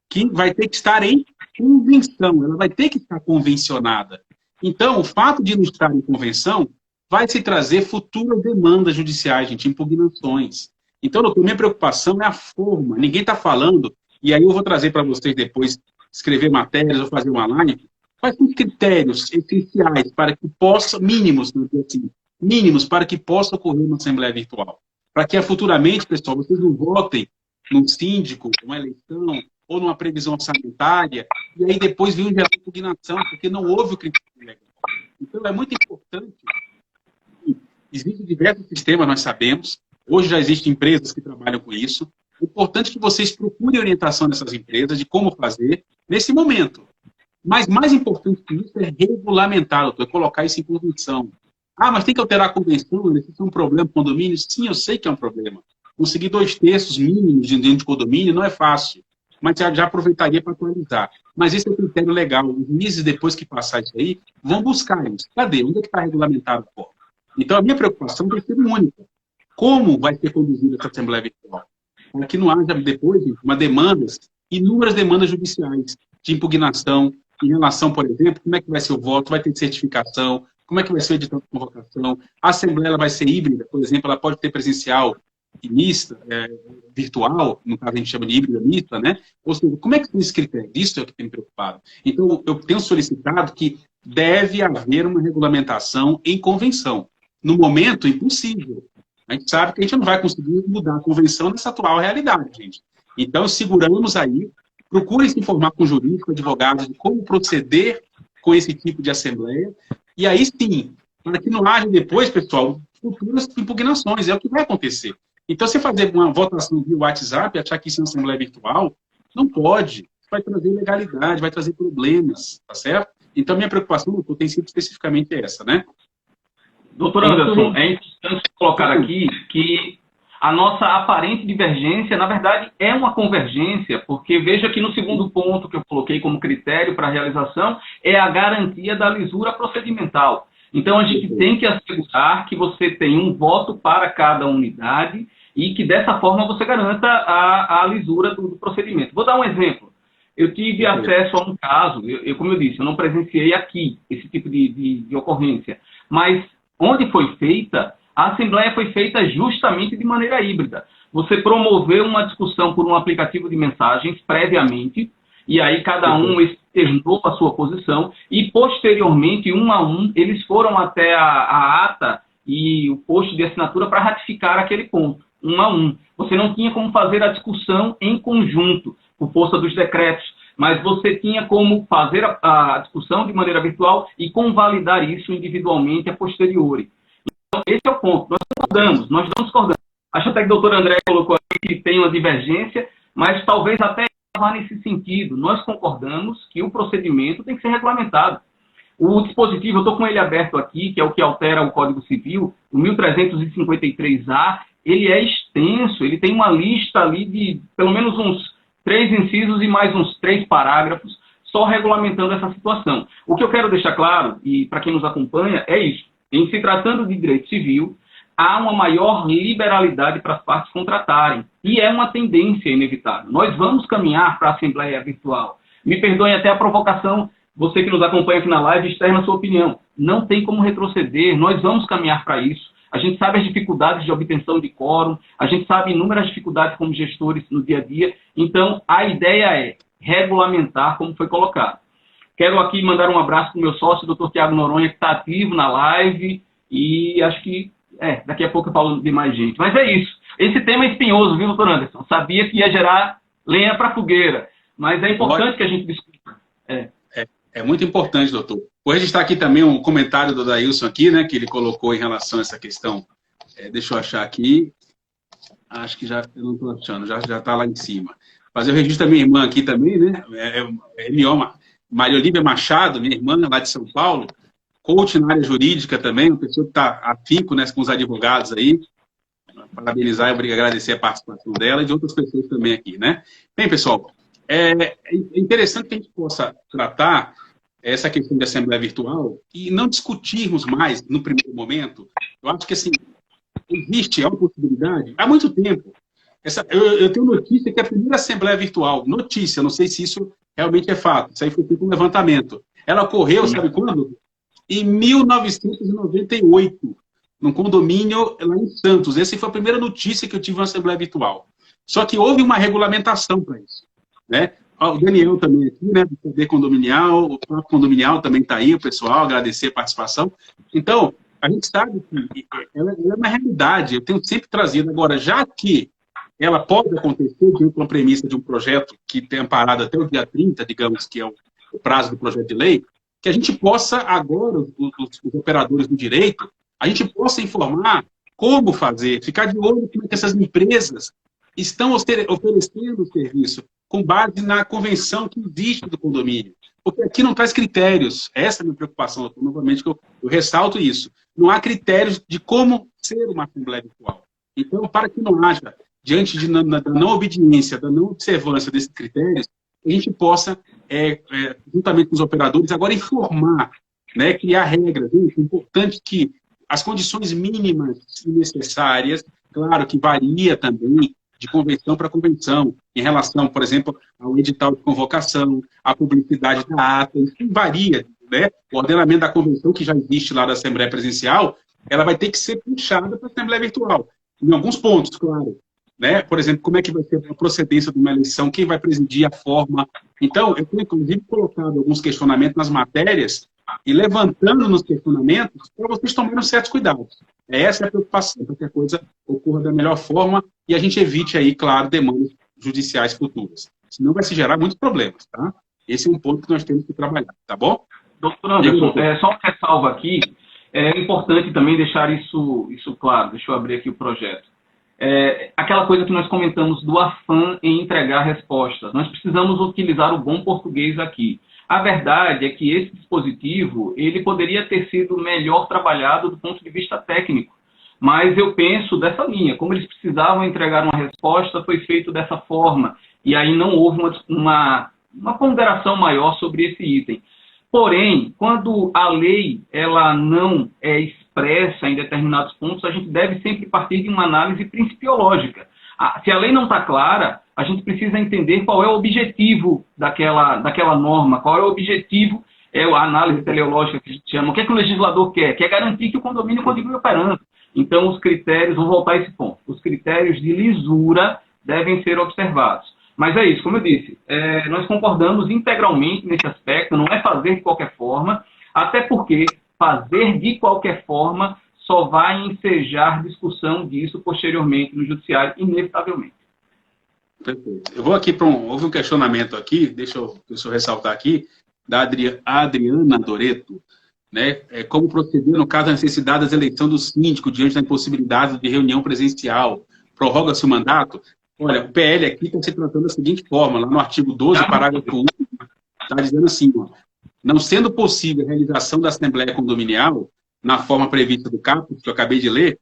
que vai ter que estar em convenção, ela vai ter que estar convencionada. Então, o fato de não estar em convenção vai se trazer futuras demandas judiciais, gente, impugnações. Então, doutor, minha preocupação é a forma. Ninguém está falando, e aí eu vou trazer para vocês depois, escrever matérias ou fazer uma live, quais são os critérios essenciais para que possa, mínimos, assim, mínimos para que possa ocorrer uma Assembleia Virtual. Para que futuramente, pessoal, vocês não votem num síndico, numa eleição, ou numa previsão orçamentária, e aí depois vem gerar impugnação, porque não houve o critério legal. Então, é muito importante. Existem diversos sistemas, nós sabemos. Hoje já existem empresas que trabalham com isso. É importante que vocês procurem orientação dessas empresas de como fazer nesse momento. Mas mais importante que isso é regulamentar, doutor, é colocar isso em convenção. Mas tem que alterar a convenção, isso é um problema para o condomínio? Sim, eu sei que é um problema. Conseguir 2/3 mínimos dentro de condomínio não é fácil, mas já aproveitaria para atualizar. Mas esse é o critério legal. Os meses depois que passar isso aí, vão buscar isso. Cadê? Onde é que está regulamentado a forma? Então, a minha preocupação tem sido única. Como vai ser conduzida essa Assembleia Virtual? Para que não haja depois uma inúmeras demandas judiciais de impugnação, em relação, por exemplo, como é que vai ser o voto, vai ter certificação, como é que vai ser o edital de convocação, a Assembleia ela vai ser híbrida, por exemplo, ela pode ter presencial e mista, virtual, no caso a gente chama de híbrida mista, né? Ou seja, como é que tem esse critério? Isso é o que tem me preocupado. Então, eu tenho solicitado que deve haver uma regulamentação em convenção. No momento, impossível. A gente sabe que a gente não vai conseguir mudar a convenção nessa atual realidade, gente. Então, seguramos aí, procurem se informar com jurídico, advogados, de como proceder com esse tipo de assembleia, e aí sim, para que não haja depois, pessoal, futuras impugnações, é o que vai acontecer. Então, se fazer uma votação via WhatsApp e achar que isso é uma assembleia virtual, não pode. Vai trazer ilegalidade, vai trazer problemas, tá certo? Então, minha preocupação, doutor, tem sido especificamente essa, né? Doutor Anderson, é importante colocar aqui que a nossa aparente divergência, na verdade, é uma convergência, porque veja que no segundo ponto que eu coloquei como critério para a realização é a garantia da lisura procedimental. Então, a gente tem que assegurar que você tem um voto para cada unidade e que, dessa forma, você garanta a lisura do procedimento. Vou dar um exemplo. Eu tive acesso a um caso, como eu disse, eu não presenciei aqui esse tipo de ocorrência, mas onde foi feita, a Assembleia foi feita justamente de maneira híbrida. Você promoveu uma discussão por um aplicativo de mensagens previamente, e aí cada um externou a sua posição, e posteriormente, um a um, eles foram até a ata e o posto de assinatura para ratificar aquele ponto, um a um. Você não tinha como fazer a discussão em conjunto, por força dos decretos, mas você tinha como fazer a discussão de maneira virtual e convalidar isso individualmente a posteriori. Então, esse é o ponto. Nós não discordamos. Acho até que o doutor André colocou aqui que tem uma divergência, mas talvez até vá nesse sentido. Nós concordamos que o procedimento tem que ser regulamentado. O dispositivo, eu estou com ele aberto aqui, que é o que altera o Código Civil, o 1353-A, ele é extenso, ele tem uma lista ali de pelo menos uns 3 incisos e mais uns 3 parágrafos, só regulamentando essa situação. O que eu quero deixar claro, e para quem nos acompanha, é isso. Em se tratando de direito civil, há uma maior liberalidade para as partes contratarem. E é uma tendência inevitável. Nós vamos caminhar para a Assembleia Virtual. Me perdoem até a provocação, você que nos acompanha aqui na live, externa a sua opinião. Não tem como retroceder, nós vamos caminhar para isso. A gente sabe as dificuldades de obtenção de quórum, a gente sabe inúmeras dificuldades como gestores no dia a dia. Então, a ideia é regulamentar como foi colocado. Quero aqui mandar um abraço para o meu sócio, doutor Tiago Noronha, que está ativo na live, e acho que, daqui a pouco eu falo de mais gente. Mas é isso. Esse tema é espinhoso, viu, doutor Anderson? Sabia que ia gerar lenha para a fogueira, mas é importante que a gente discuta. É muito importante, doutor. Vou registrar aqui também um comentário do Daílson aqui, né, que ele colocou em relação a essa questão. Deixa eu achar aqui. Acho que já, eu não estou achando, já está lá em cima. Fazer o registro da minha irmã aqui também, né, Maria Olívia Machado, minha irmã lá de São Paulo, coach na área jurídica também, uma pessoa que está afinco, né, com os advogados aí. Parabenizar e agradecer a participação dela e de outras pessoas também aqui, né. Bem, pessoal, é interessante que a gente possa tratar essa questão de assembleia virtual e não discutirmos mais no primeiro momento. Eu acho que, assim, existe uma possibilidade há muito tempo. Eu tenho notícia que é a primeira assembleia virtual, notícia, não sei se isso realmente é fato, isso aí foi feito um levantamento. Ela ocorreu, sabe quando? Em 1998, num condomínio lá em Santos. Essa foi a primeira notícia que eu tive uma assembleia virtual. Só que houve uma regulamentação para isso, né? O Daniel também aqui, né, do poder condominial, o próprio condominial também está aí, o pessoal, agradecer a participação. Então, a gente sabe que ela é uma realidade, eu tenho sempre trazido. Agora, já que ela pode acontecer dentro de uma premissa de um projeto que tem amparado até o dia 30, digamos, que é o prazo do projeto de lei, que a gente possa, agora, os operadores do direito, a gente possa informar como fazer, ficar de olho como é que essas empresas estão oferecendo o serviço com base na convenção que existe do condomínio. Porque aqui não traz critérios. Essa é a minha preocupação. Novamente, eu ressalto isso. Não há critérios de como ser uma assembleia virtual. Então, para que não haja, diante da não obediência, da não observância desses critérios, a gente possa, juntamente com os operadores, agora informar, né, criar regras. É importante que as condições mínimas e necessárias, claro que varia também de convenção para convenção, em relação, por exemplo, ao edital de convocação, à publicidade da ata, isso varia, né? O ordenamento da convenção, que já existe lá da Assembleia Presencial, ela vai ter que ser puxada para a Assembleia Virtual, em alguns pontos, claro. Né? Por exemplo, como é que vai ser a procedência de uma eleição, quem vai presidir, a forma. Então, eu tenho, inclusive, colocado alguns questionamentos nas matérias e levantando nos questionamentos para vocês tomarem certos cuidados. Essa é a preocupação, para que a coisa ocorra da melhor forma e a gente evite aí, claro, demandas judiciais futuras. Senão vai se gerar muitos problemas, tá? Esse é um ponto que nós temos que trabalhar, tá bom? Doutor Anderson, só uma ressalva aqui, é importante também deixar isso claro, deixa eu abrir aqui o projeto. Aquela coisa que nós comentamos do afã em entregar respostas. Nós precisamos utilizar o bom português aqui. A verdade é que esse dispositivo, ele poderia ter sido melhor trabalhado do ponto de vista técnico, mas eu penso dessa linha, como eles precisavam entregar uma resposta, foi feito dessa forma, e aí não houve uma ponderação maior sobre esse item. Porém, quando a lei ela não é expressa em determinados pontos, a gente deve sempre partir de uma análise principiológica. Se a lei não está clara, a gente precisa entender qual é o objetivo daquela norma, qual é o objetivo, a análise teleológica que a gente chama, o que é que o legislador quer? Quer garantir que o condomínio continue operando. Então, os critérios, vou voltar a esse ponto, os critérios de lisura devem ser observados. Mas é isso, como eu disse, nós concordamos integralmente nesse aspecto, não é fazer de qualquer forma, até porque fazer de qualquer forma só vai ensejar discussão disso posteriormente no judiciário, inevitavelmente. Perfeito. Eu vou aqui para houve um questionamento aqui, deixa eu ressaltar aqui, da Adriana Doreto, né? Como proceder no caso da necessidade da eleição do síndico diante da impossibilidade de reunião presencial? Prorroga-se o mandato? Olha, o PL aqui está se tratando da seguinte forma, lá no artigo 12, parágrafo 1, está dizendo assim, ó, não sendo possível a realização da Assembleia Condominial, na forma prevista do caput, que eu acabei de ler,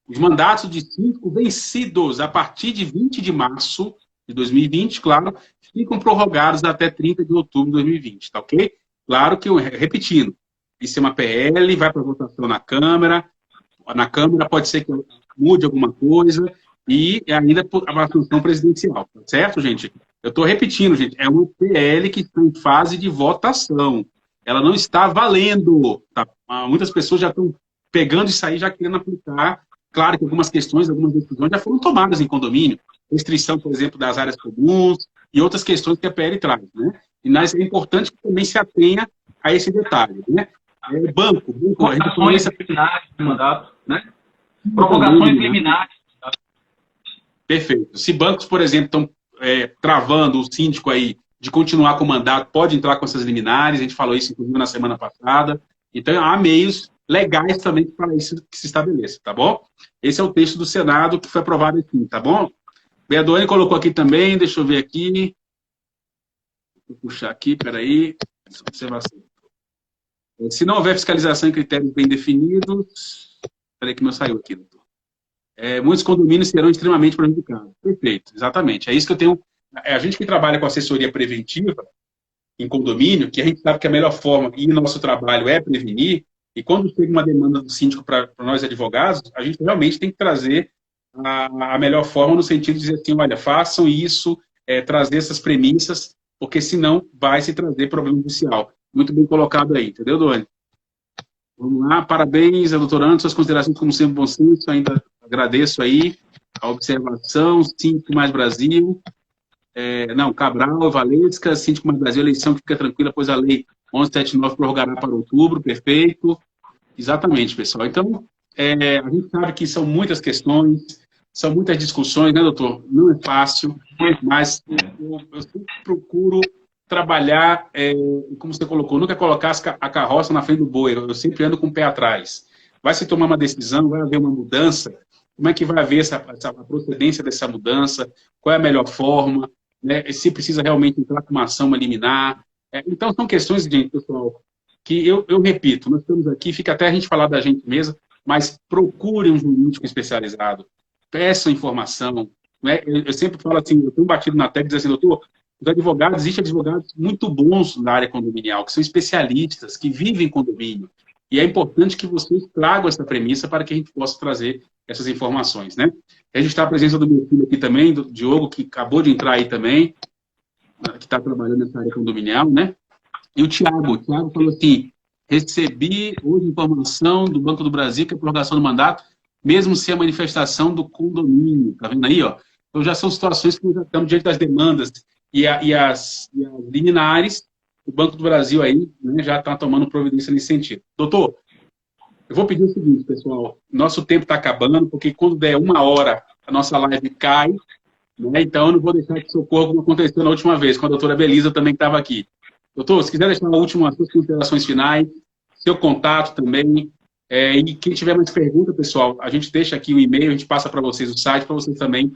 os mandatos de síndico vencidos a partir de 20 de março de 2020, claro, ficam prorrogados até 30 de outubro de 2020, tá ok? Claro que, repetindo, isso é uma PL, vai para votação na Câmara pode ser que mude alguma coisa, e ainda a função presidencial, tá certo, gente? Eu estou repetindo, gente, é uma PL que está em fase de votação. Ela não está valendo. Tá? Muitas pessoas já estão pegando isso aí, já querendo aplicar. Claro que algumas questões, algumas decisões já foram tomadas em condomínio. Restrição, por exemplo, das áreas comuns e outras questões que a PL traz. Né? E é importante que também se atenha a esse detalhe. Né? Banco, a gente começa... liminares de mandato, né? Prorrogações liminares. Perfeito. Se bancos, por exemplo, estão travando o síndico aí de continuar com o mandato, pode entrar com essas liminares, a gente falou isso, inclusive, na semana passada. Então, há meios legais também para isso que se estabeleça, tá bom? Esse é o texto do Senado que foi aprovado aqui, tá bom? Beadoane colocou aqui também, deixa eu ver aqui. Vou puxar aqui, peraí. Essa observação. Se não houver fiscalização em critérios bem definidos... Peraí que meu saiu aqui, doutor. Muitos condomínios serão extremamente prejudicados. Perfeito, exatamente. É isso que eu tenho... A gente que trabalha com assessoria preventiva em condomínio, que a gente sabe que a melhor forma, e o nosso trabalho é prevenir, e quando chega uma demanda do síndico para nós advogados, a gente realmente tem que trazer a melhor forma no sentido de dizer assim, olha, façam isso, trazer essas premissas, porque senão vai se trazer problema judicial. Muito bem colocado aí, entendeu, Doni? Vamos lá, parabéns, doutor Anderson, suas considerações como sempre bom senso, ainda agradeço aí a observação, Síndico Mais Brasil, Cabral, Valesca, Síndico Mais Brasil, eleição que fica tranquila, pois a lei 1179 prorrogará para outubro, perfeito, exatamente, pessoal. Então, a gente sabe que são muitas questões, são muitas discussões, né, doutor? Não é fácil, mas eu sempre procuro trabalhar, como você colocou, nunca colocar a carroça na frente do boi, eu sempre ando com o pé atrás. Vai se tomar uma decisão, vai haver uma mudança, como é que vai haver a procedência dessa mudança, qual é a melhor forma, né, se precisa realmente entrar com uma ação liminar. Então, são questões, gente, pessoal, que eu repito, nós estamos aqui, fica até a gente falar da gente mesmo, mas procure um jurídico especializado, peçam informação. Né? Eu sempre falo assim, eu tenho batido na tecla e dizer assim, doutor, os advogados, existem advogados muito bons na área condominial, que são especialistas, que vivem em condomínio. E é importante que vocês tragam essa premissa para que a gente possa trazer essas informações, né? Registrar a presença do meu filho aqui também, do Diogo, que acabou de entrar aí também, que está trabalhando nessa área condominial, né? E o Thiago falou assim, recebi hoje informação do Banco do Brasil que é a prorrogação do mandato, mesmo sem a manifestação do condomínio, tá vendo aí, ó? Então já são situações que nós já estamos diante das demandas e as liminares, o Banco do Brasil aí, né, já está tomando providência nesse sentido. Doutor, eu vou pedir o seguinte, pessoal, nosso tempo está acabando, porque quando der 1 hora, a nossa live cai, né? Então eu não vou deixar que socorro como aconteceu na última vez, com a doutora Belisa também que estava aqui. Doutor, se quiser deixar as suas considerações finais, seu contato também, e quem tiver mais pergunta, pessoal, a gente deixa aqui o e-mail, a gente passa para vocês o site, para vocês também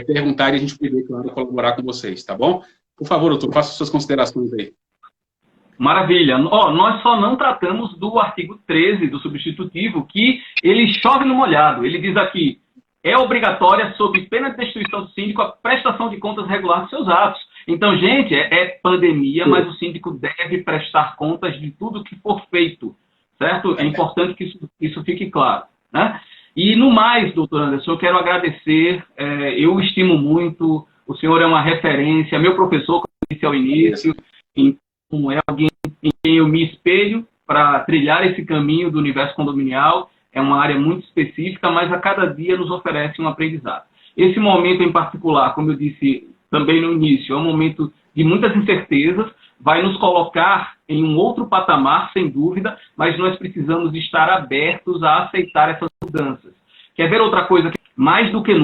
perguntarem e a gente poder, claro, colaborar com vocês, tá bom? Por favor, doutor, faça suas considerações aí. Maravilha. Nós só não tratamos do artigo 13 do substitutivo, que ele chove no molhado. Ele diz aqui, é obrigatória, sob pena de destituição do síndico, a prestação de contas regular dos seus atos. Então, gente, é pandemia, mas o síndico deve prestar contas de tudo que for feito, certo? É importante que isso fique claro, né? E, no mais, doutor Anderson, eu quero agradecer, eu estimo muito, o senhor é uma referência, meu professor, como eu disse ao início, então é alguém em quem eu me espelho para trilhar esse caminho do universo condominial. É uma área muito específica, mas a cada dia nos oferece um aprendizado. Esse momento em particular, como eu disse também no início, é um momento de muitas incertezas, vai nos colocar em um outro patamar, sem dúvida, mas nós precisamos estar abertos a aceitar essas mudanças. Quer ver outra coisa? Mais do que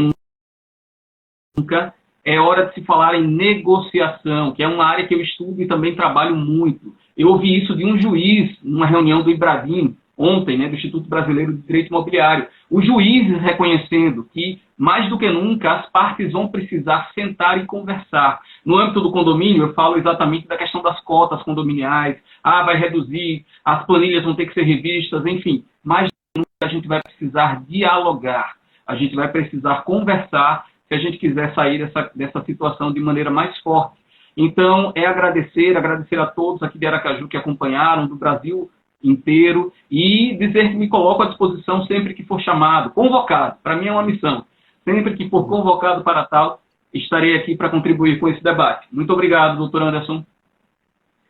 nunca, é hora de se falar em negociação, que é uma área que eu estudo e também trabalho muito. Eu ouvi isso de um juiz numa reunião do IBRADIM, ontem, né, do Instituto Brasileiro de Direito Imobiliário. Os juízes reconhecendo que, mais do que nunca, as partes vão precisar sentar e conversar. No âmbito do condomínio, eu falo exatamente da questão das cotas condominiais. Vai reduzir, as planilhas vão ter que ser revistas, enfim. Mais do que nunca, a gente vai precisar dialogar. A gente vai precisar conversar se a gente quiser sair dessa situação de maneira mais forte. Então, agradecer a todos aqui de Aracaju que acompanharam, do Brasil inteiro, e dizer que me coloco à disposição sempre que for chamado, convocado. Para mim é uma missão. Sempre que for convocado para tal, estarei aqui para contribuir com esse debate. Muito obrigado, doutor Anderson.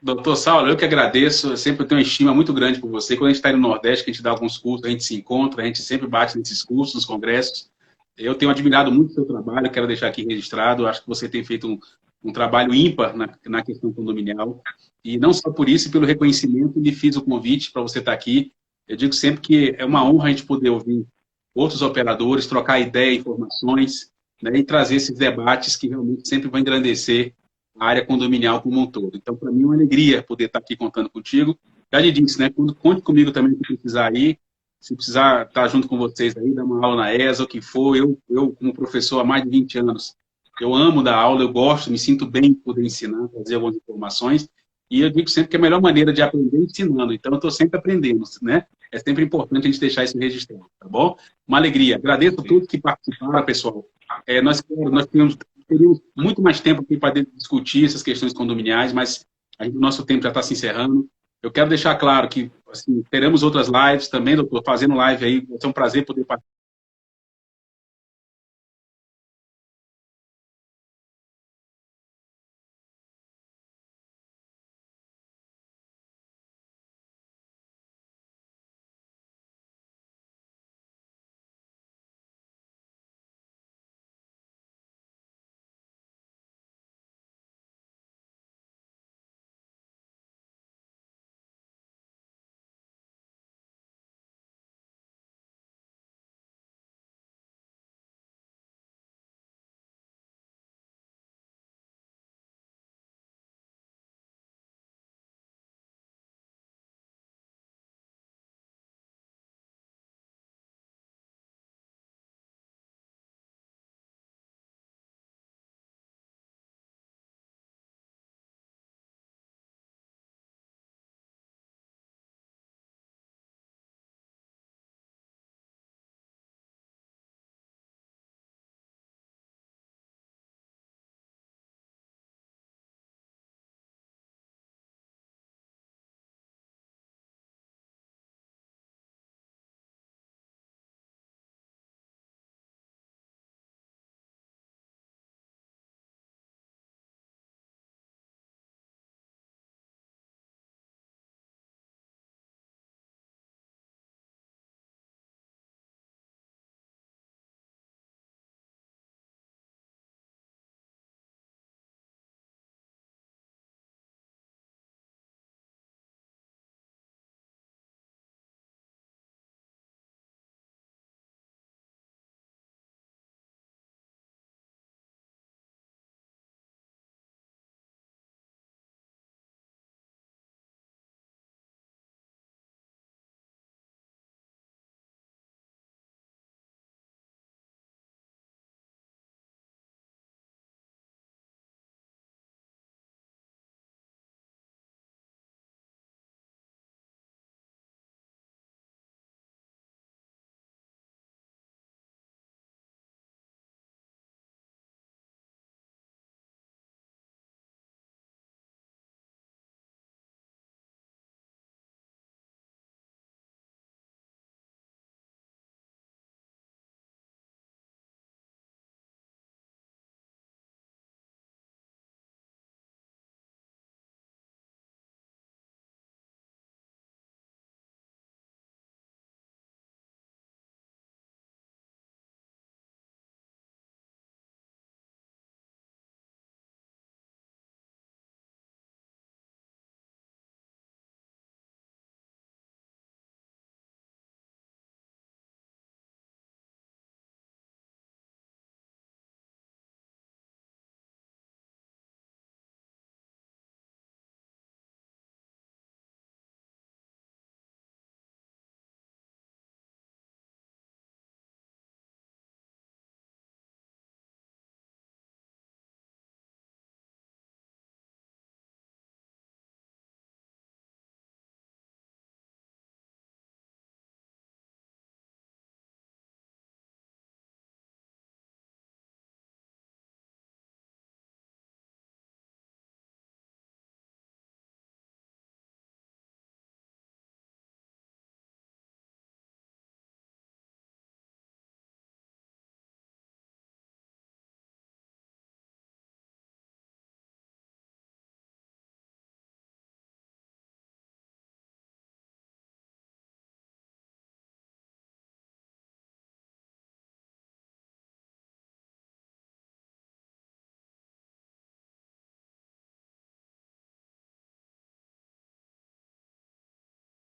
Doutor Saulo, eu que agradeço. Eu sempre tenho uma estima muito grande por você. Quando a gente está no Nordeste, que a gente dá alguns cursos, a gente se encontra, a gente sempre bate nesses cursos, nos congressos. Eu tenho admirado muito o seu trabalho, quero deixar aqui registrado. Acho que você tem feito um trabalho ímpar na questão condominial. E não só por isso, pelo reconhecimento, me fiz o convite para você estar aqui. Eu digo sempre que é uma honra a gente poder ouvir outros operadores, trocar ideia, informações, né, e trazer esses debates que realmente sempre vão engrandecer a área condominial como um todo. Então, para mim, é uma alegria poder estar aqui contando contigo. Já lhe disse, né, conte comigo também se precisar ir. Se precisar estar junto com vocês aí, dar uma aula na ESA, o que for, eu como professor há mais de 20 anos, eu amo dar aula, eu gosto, me sinto bem em poder ensinar, trazer algumas informações, e eu digo sempre que a melhor maneira de aprender é ensinando, então eu estou sempre aprendendo, né? É sempre importante a gente deixar isso registrado, tá bom? Uma alegria. Agradeço a todos que participaram, pessoal. Nós teríamos muito mais tempo aqui para discutir essas questões condominiais, mas o nosso tempo já está se encerrando. Eu quero deixar claro que assim, teremos outras lives também, doutor, fazendo live aí, vai ser um prazer poder participar